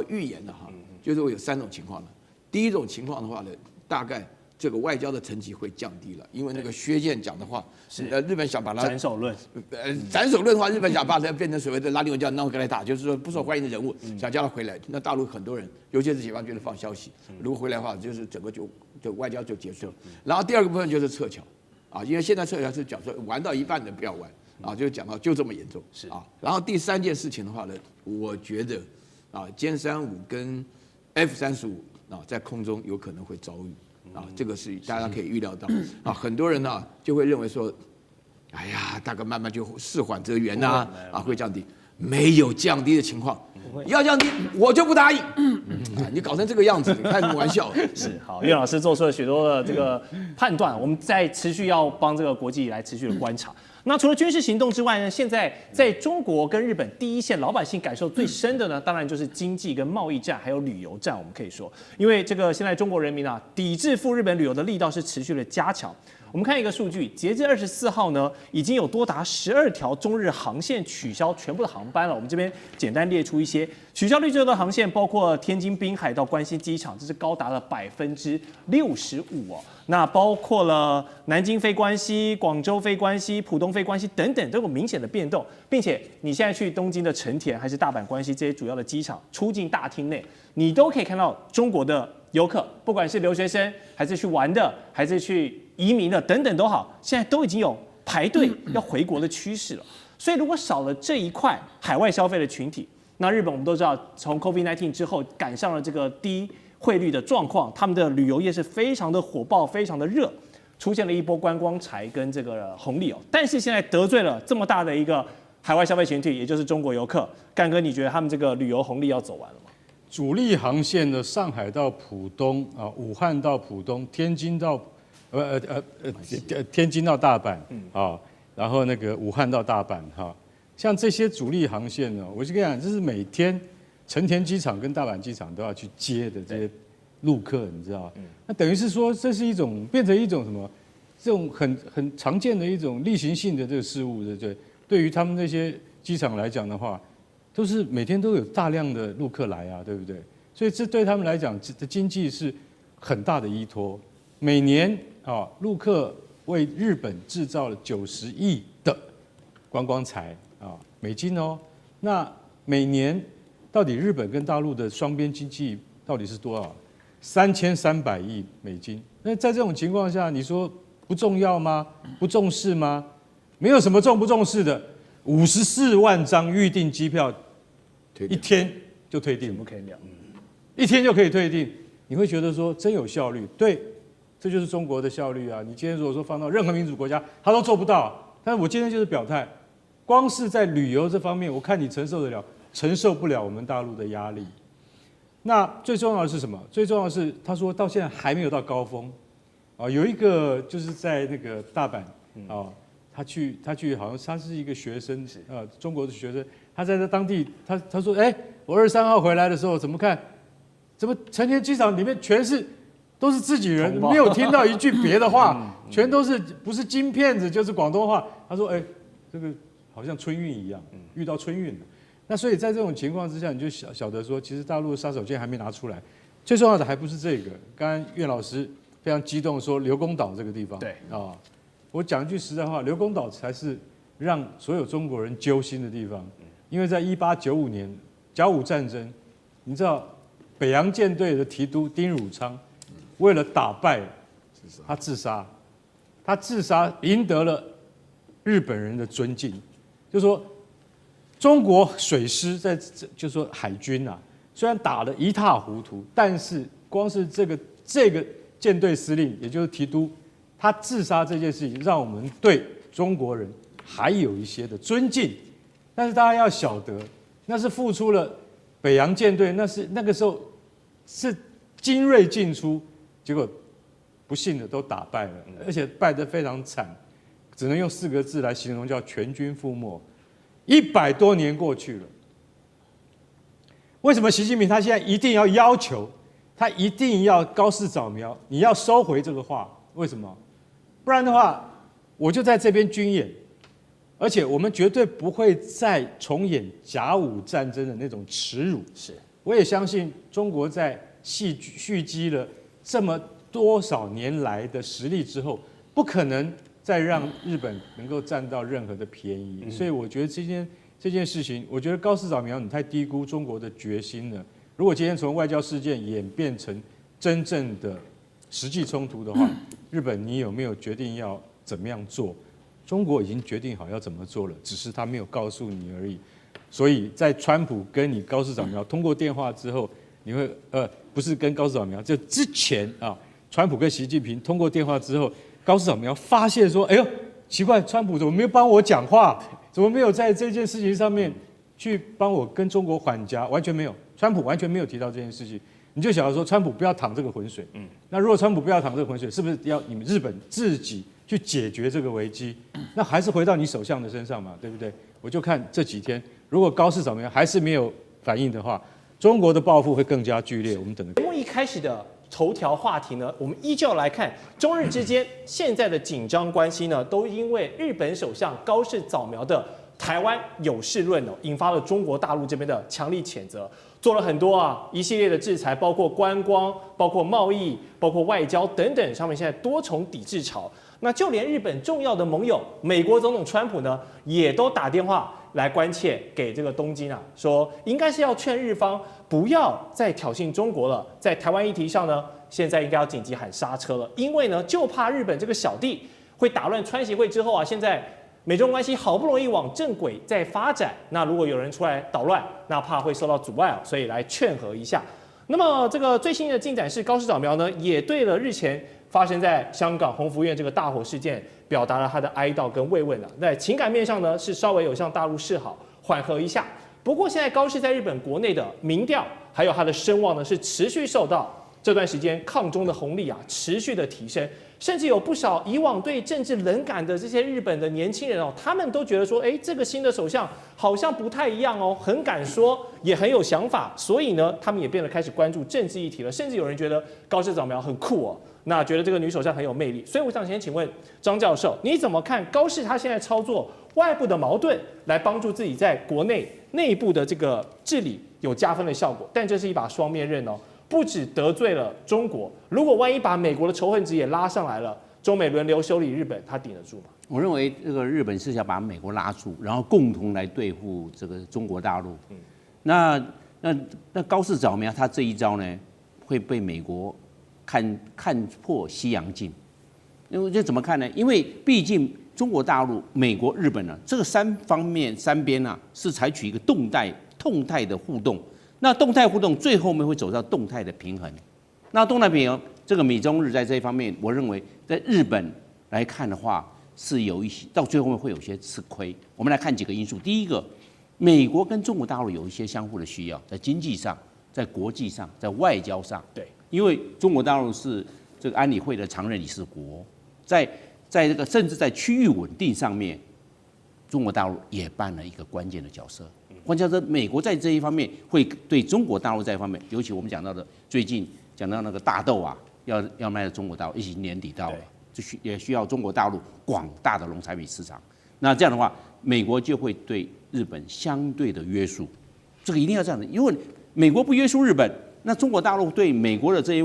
预言了哈，就是我有3种情况了。第一种情况的话呢，大概这个外交的层级会降低了，因为那个薛健讲的话，日本想把它斩首论，斩首论的话，日本想把它变成所谓的拉丁文叫闹格莱塔，就是说不受欢迎的人物，想叫他回来。那大陆很多人，尤其是解放军的放消息，如果回来的话，就是整个就外交就结束了。然后第二个部分就是撤侨，啊，因为现在撤侨是讲说玩到一半的不要玩，啊，就讲到就这么严重，是啊。然后第3件事情的话呢，我觉得啊，歼35跟 F35啊，在空中有可能会遭遇。啊，这个是大家可以预料到啊，很多人呢就会认为说，哎呀，大概慢慢就事缓则圆呐，啊，会降低，没有降低的情况，要降低我就不答应，啊，你搞成这个样子，你开什么玩笑？是好，岳老师做出了许多的这个判断，我们在持续要帮这个国际来持续的观察。那除了军事行动之外呢，现在在中国跟日本第一线老百姓感受最深的呢，当然就是经济跟贸易战，还有旅游战。我们可以说，因为这个现在中国人民啊，抵制赴日本旅游的力道是持续的加强。我们看一个数据，截至24号呢，已经有多达12条中日航线取消全部的航班了。我们这边简单列出一些取消率最多的航线，包括天津滨海到关西机场，这是高达了65%哦。那包括了南京飞关西、广州飞关西、浦东飞关西等等，都有明显的变动，并且你现在去东京的成田还是大阪关西这些主要的机场，出境大厅内，你都可以看到中国的游客，不管是留学生还是去玩的，还是去移民的等等都好，现在都已经有排队要回国的趋势了。所以如果少了这一块海外消费的群体，那日本我们都知道，从 COVID-19 之后赶上了这个低汇率的状况，他们的旅游业是非常的火爆，非常的热，出现了一波观光财跟这个红利哦。但是现在得罪了这么大的一个海外消费群体，也就是中国游客，干哥，你觉得他们这个旅游红利要走完了吗？主力航线的上海到浦东啊，武汉到浦东，天津到天津到大阪啊，然后那个武汉到大阪哈，像这些主力航线呢，我就跟你讲，这是每天成田机场跟大阪机场都要去接的这些陆客，你知道？那等于是说，这是一种变成一种什么？这种很常见的一种例行性的这个事物，对不对？对于他们那些机场来讲的话，都是每天都有大量的陆客来啊，对不对？所以这对他们来讲的经济是很大的依托。每年啊，陆客为日本制造了90亿的观光财啊美金哦。那每年到底日本跟大陆的双边经济到底是多少？3300亿美金。那在这种情况下，你说不重要吗？不重视吗？没有什么重不重视的。54万张预订机票，一天就退订，不可以了，一天就可以退订。你会觉得说真有效率？对，这就是中国的效率啊！你今天如果说放到任何民主国家，他都做不到。但是我今天就是表态，光是在旅游这方面，我看你承受得了，承受不了我们大陆的压力。那最重要的是什么？最重要的是，他说到现在还没有到高峰，啊，有一个就是在那个大阪啊，他去好像他是一个学生，中国的学生，他在当地，他说，我23号回来的时候，怎么看，怎么成田机场里面都是自己人，没有听到一句别的话，全都是不是京片子就是广东话。他说，这个好像春运一样，遇到春运了。那所以在这种情况之下，你就晓得说，其实大陆的杀手锏还没拿出来。最重要的还不是这个。刚刚岳老师非常激动说刘公岛这个地方，对啊，我讲一句实在话，刘公岛才是让所有中国人揪心的地方。因为在1895年甲午战争，你知道北洋舰队的提督丁汝昌为了打败他自杀，他自杀赢得了日本人的尊敬，就说中国水师就说海军啊，虽然打得一塌糊涂，但是光是这个舰队司令，也就是提督，他自杀这件事情，让我们对中国人还有一些的尊敬。但是大家要晓得，那是付出了北洋舰队，那个时候是精锐进出，结果不幸的都打败了，而且败得非常惨，只能用4个字来形容，叫全军覆没。100多年过去了，为什么习近平他现在一定要要求，他一定要高市早苗，你要收回这个话？为什么？不然的话，我就在这边军演，而且我们绝对不会再重演甲午战争的那种耻辱。是，我也相信中国在蓄积了这么多少年来的实力之后，不可能再让日本能够占到任何的便宜。所以我觉得这件事情，我觉得高市早苗你太低估中国的决心了。如果今天从外交事件演变成真正的实际冲突的话，日本你有没有决定要怎么样做？中国已经决定好要怎么做了，只是他没有告诉你而已。所以在川普跟你高市早苗通过电话之后，你会不是跟高市早苗，就之前啊，川普跟习近平通过电话之后，高市早苗发现说，哎呦，奇怪，川普怎么没有帮我讲话？怎么没有在这件事情上面去帮我跟中国缓颊？完全没有，川普完全没有提到这件事情。你就想要说，川普不要淌这个浑水。那如果川普不要淌这个浑水，是不是要你们日本自己去解决这个危机？那还是回到你首相的身上嘛，对不对？我就看这几天，如果高市早苗还是没有反应的话，中国的报复会更加剧烈。我们等着。节目一开始的头条话题呢，我们依旧来看中日之间现在的紧张关系呢，都因为日本首相高市早苗的台湾有事论哦，引发了中国大陆这边的强力谴责，做了很多一系列的制裁，包括观光、包括贸易、包括外交等等上面现在多重抵制潮。那就连日本重要的盟友美国总统川普呢，也都打电话来关切给这个东京啊，说应该是要劝日方不要再挑衅中国了，在台湾议题上呢，现在应该要紧急喊刹车了，因为呢，就怕日本这个小弟会打乱川协会之后啊，现在美中关系好不容易往正轨在发展，那如果有人出来捣乱，那怕会受到阻碍所以来劝和一下。那么这个最新的进展是，高市早苗呢也对了日前发生在香港鸿福苑这个大火事件表达了他的哀悼跟慰问在情感面上呢是稍微有向大陆示好，缓和一下。不过现在高市在日本国内的民调还有他的声望呢是持续受到这段时间抗中的红利持续的提升，甚至有不少以往对政治冷感的这些日本的年轻人他们都觉得说，这个新的首相好像不太一样很敢说，也很有想法，所以呢，他们也变得开始关注政治议题了，甚至有人觉得高市早苗很酷那觉得这个女首相很有魅力。所以我想先请问张教授，你怎么看高市他现在操作外部的矛盾来帮助自己在国内内部的这个治理有加分的效果？但这是一把双面刃不只得罪了中国，如果万一把美国的仇恨值也拉上来了，中美轮流修理日本，他顶得住吗？我认为这个日本是想把美国拉住，然后共同来对付这个中国大陆。那高市早苗他这一招呢，会被美国看破西洋镜。因为这怎么看呢？因为毕竟中国大陆、美国、日本这个三边是采取一个动态的互动。那动态互动最后面会走到动态的平衡。那动态平衡，这个美中日在这一方面，我认为在日本来看的话，是有一些到最后面会有些吃亏。我们来看几个因素。第一个，美国跟中国大陆有一些相互的需要，在经济上、在国际上、在外交上。对，因为中国大陆是这个安理会的常任理事国，在这个甚至在区域稳定上面，中国大陆也扮了一个关键的角色。换句话说，美国在这一方面会对中国大陆这一方面，尤其我们讲到的最近讲到那个大豆要卖到中国大陆，已经年底到了，也需要中国大陆广大的农产品市场。那这样的话，美国就会对日本相对的约束，这个一定要这样的，因为美国不约束日本，那中国大陆对美国的这些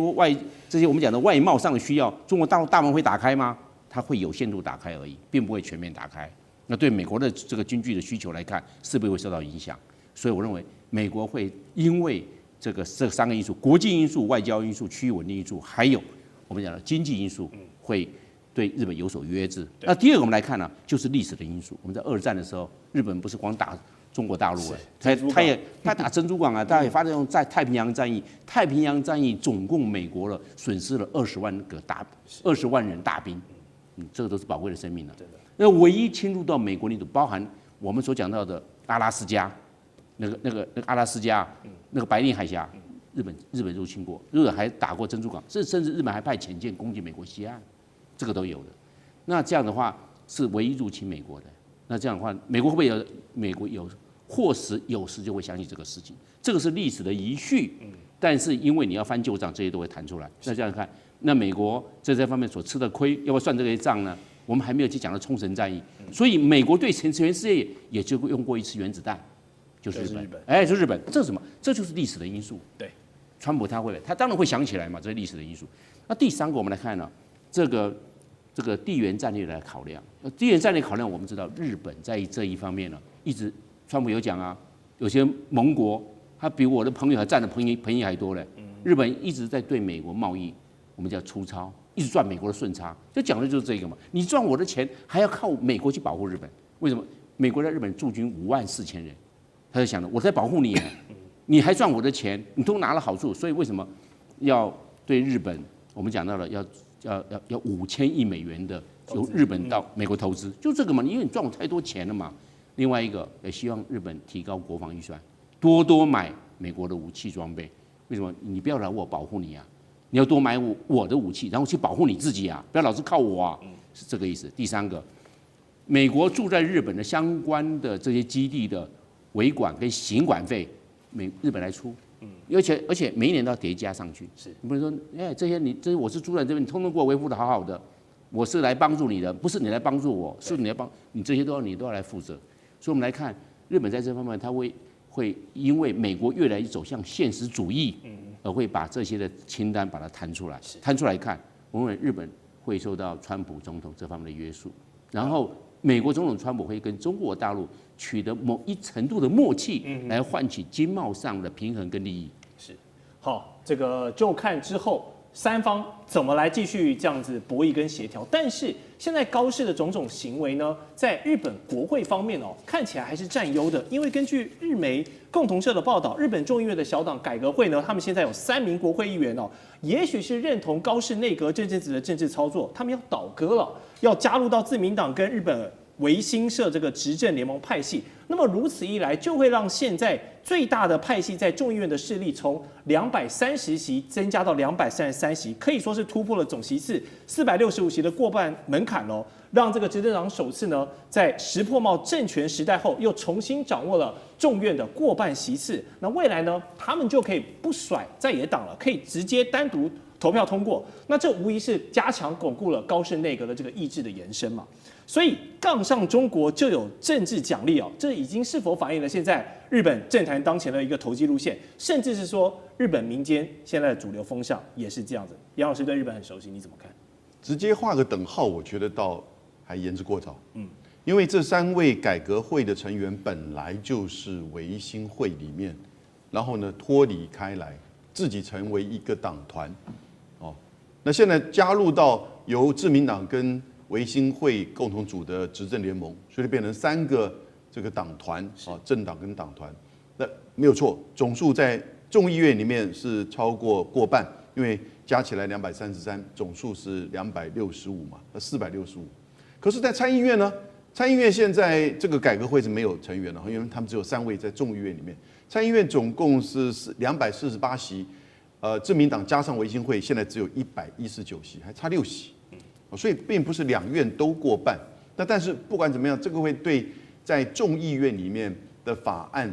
我们讲的外贸上的需要，中国大陆大门会打开吗？它会有限度打开而已，并不会全面打开。那对美国的这个经济的需求来看，势必会受到影响。所以我认为，美国会因为这三个因素：国际因素、外交因素、区域稳定因素，还有我们讲的经济因素，会对日本有所约制。那第二个我们来看呢，就是历史的因素。我们在2战的时候，日本不是光打中国大陆他打珍珠港啊，他也发动在太平洋战役。太平洋战役总共美国损失了20万人大兵，这个都是宝贵的生命了。那唯一侵入到美国领土，包含我们所讲到的阿拉斯加，那个阿拉斯加那个白令海峡，日本入侵过，日本还打过珍珠港，甚至日本还派潜舰攻击美国西岸，这个都有的。那这样的话是唯一入侵美国的。那这样的话，美国会不会有？美国有时就会相信这个事情，这个是历史的遗绪。但是因为你要翻旧账，这些都会弹出来。那这样看，那美国在这方面所吃的亏，要不要算这些账呢？我们还没有去讲到冲绳战役，所以美国对全世界也就用过一次原子弹，就是日本。哎，就日本，这是什么？这就是历史的因素。对，川普他当然会想起来嘛，这是历史的因素。那第3个我们来看呢，这个地缘战略来考量。地缘战略考量，我们知道日本在这一方面呢，一直川普有讲啊，有些盟国他比我的朋友还占的便宜还多嘞。日本一直在对美国贸易，我们叫出超，一直赚美国的顺差，就讲的就是这个嘛。你赚我的钱，还要靠美国去保护日本，为什么？美国在日本驻军54000人，他就想着我在保护你，你还赚我的钱，你都拿了好处，所以为什么要对日本？我们讲到了要5000亿美元的由日本到美国投资，就这个嘛，因为你赚我太多钱了嘛。另外一个也希望日本提高国防预算，多买美国的武器装备。为什么？你不要让我保护你啊，你要多买我的武器，然后去保护你自己啊，不要老是靠我啊，是这个意思。第3个，美国驻在日本的相关的这些基地的维管跟行管费，日本来出。而且每一年都要叠加上去。是你不能说，这些我是住在这边，你通通给我维护的好好的，我是来帮助你的，不是你来帮助我，是你来帮你这些你都要来负责。所以我们来看日本在这方面，它会因为美国越来越走向现实主义，而会把这些的清单把它摊出来看，我认为日本会受到川普总统这方面的约束，然后美国总统川普会跟中国大陆取得某一程度的默契，来换取经贸上的平衡跟利益。是，好，这个就看之后3方怎么来继续这样子博弈跟协调。但是现在高市的种种行为呢，在日本国会方面看起来还是占优的，因为根据日媒共同社的报道，日本众议院的小党改革会呢，他们现在有3名国会议员也许是认同高市内阁这阵子的政治操作，他们要倒戈了，要加入到自民党跟日本维新社这个执政联盟派系。那么如此一来，就会让现在最大的派系在众议院的势力从230席增加到233席，可以说是突破了总席次465席的过半门槛喽，让这个执政党首次呢在石破茂政权时代后又重新掌握了众院的过半席次。那未来呢，他们就可以不甩在野党了，可以直接单独投票通过。那这无疑是加强巩固了高市内阁的这个意志的延伸嘛。所以杠上中国就有政治奖励这已经是否反映了现在日本政坛当前的一个投机路线，甚至是说日本民间现在的主流风向也是这样子。杨老师对日本很熟悉，你怎么看？直接画个等号，我觉得倒还言之过早。因为这3位改革会的成员本来就是维新会里面，然后呢脱离开来，自己成为一个党团。那现在加入到由自民党跟维新会共同组的执政联盟，所以变成3个这个党团政党跟党团。那没有错，总数在众议院里面是超过过半，因为加起来233，总数是265嘛，465。可是，在参议院呢？参议院现在这个改革会是没有成员的，因为他们只有3位在众议院里面。参议院总共是248席，自民党加上维新会，现在只有119席，还差6席。所以并不是2院都过半，但是不管怎么样，这个会对在众议院里面的法案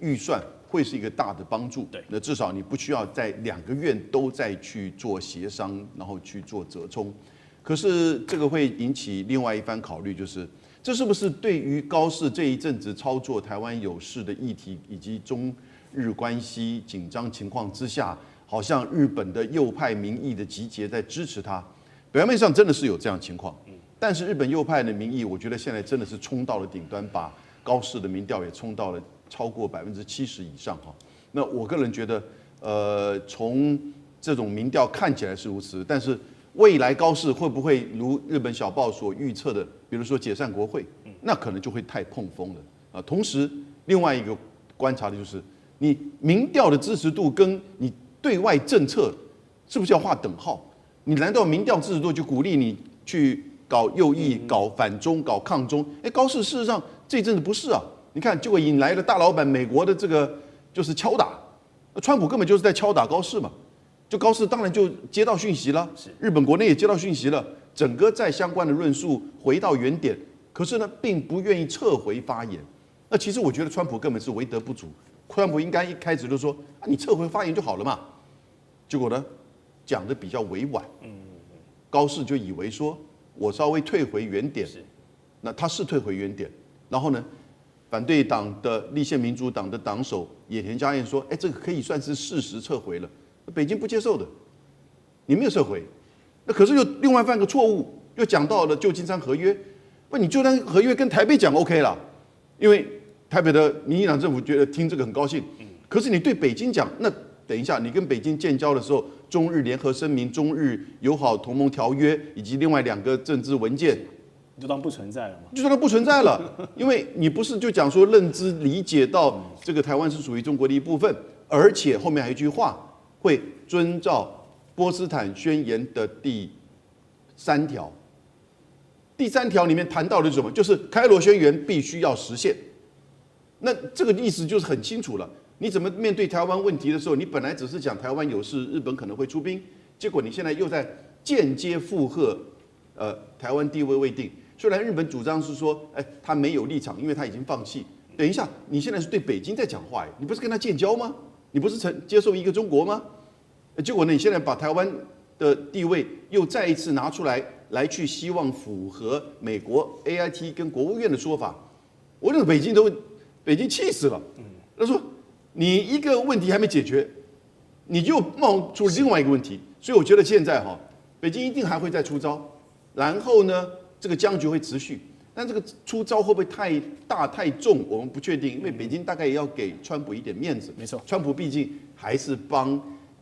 预算会是一个大的帮助。那至少你不需要在2个院都再去做协商，然后去做折冲。可是这个会引起另外一番考虑，就是这是不是对于高市这一阵子操作台湾有事的议题，以及中日关系紧张情况之下，好像日本的右派民意的集结在支持他。表面上真的是有这样的情况，但是日本右派的民意，我觉得现在真的是冲到了顶端，把高市的民调也冲到了超过70%以上哈。那我个人觉得，从这种民调看起来是如此，但是未来高市会不会如日本小报所预测的，比如说解散国会，那可能就会太碰风了啊。同时，另外一个观察的就是，你民调的支持度跟你对外政策是不是要划等号？你难道民调支持度就鼓励你去搞右翼、搞反中、搞抗中？高市事实上这一阵子不是啊，你看结果引来了大老板美国的这个就是敲打，川普根本就是在敲打高市嘛。就高市当然就接到讯息了，日本国内也接到讯息了，整个在相关的论述回到原点，可是呢，并不愿意撤回发言。那其实我觉得川普根本是为德不足，川普应该一开始就说啊，你撤回发言就好了嘛。结果呢，讲的比较委婉，高市就以为说我稍微退回原点，那他是退回原点，然后呢，反对党的立宪民主党的党首野田佳彦说，这个可以算是事实撤回了。北京不接受的，你没有撤回，那可是又另外犯个错误，又讲到了旧金山合约，不，你旧金山合约跟台北讲 OK 了，因为台北的民进党政府觉得听这个很高兴，可是你对北京讲，那等一下你跟北京建交的时候，中日联合声明、中日友好同盟条约以及另外2个政治文件，你就当不存在了嘛？就当不存在了，因为你不是就讲说认知理解到这个台湾是属于中国的一部分，而且后面还有一句话。会遵照波茨坦宣言的第3条。第3条里面谈到的是什么？就是开罗宣言必须要实现。那这个意思就是很清楚了。你怎么面对台湾问题的时候，你本来只是讲台湾有事，日本可能会出兵，结果你现在又在间接附和，台湾地位未定。虽然日本主张是说，他没有立场，因为他已经放弃。等一下，你现在是对北京在讲话，你不是跟他建交吗？你不是接受一个中国吗？结果呢，你现在把台湾的地位又再一次拿出来去希望符合美国 AIT 跟国务院的说法，我认为北京气死了。他说你一个问题还没解决，你就冒出另外一个问题，所以我觉得现在北京一定还会再出招，然后呢，这个僵局会持续。但这个出招会不会太大太重，我们不确定，因为北京大概也要给川普一点面子。没错，川普毕竟还是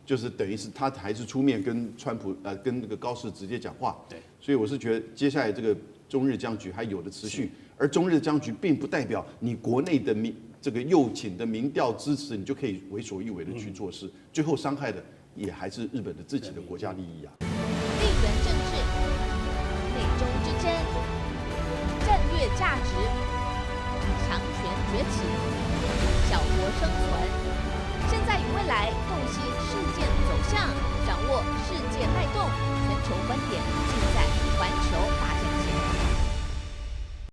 就是等于是他还是出面跟川普跟那个高市直接讲话。对，所以我是觉得接下来这个中日僵局还有的持续，而中日僵局并不代表你国内的这个右倾的民调支持，你就可以为所欲为的去做事，最后伤害的也还是日本的自己的国家利益啊。地缘政治、美中之争。战略价值，强权崛起，小国生存，现在与未来。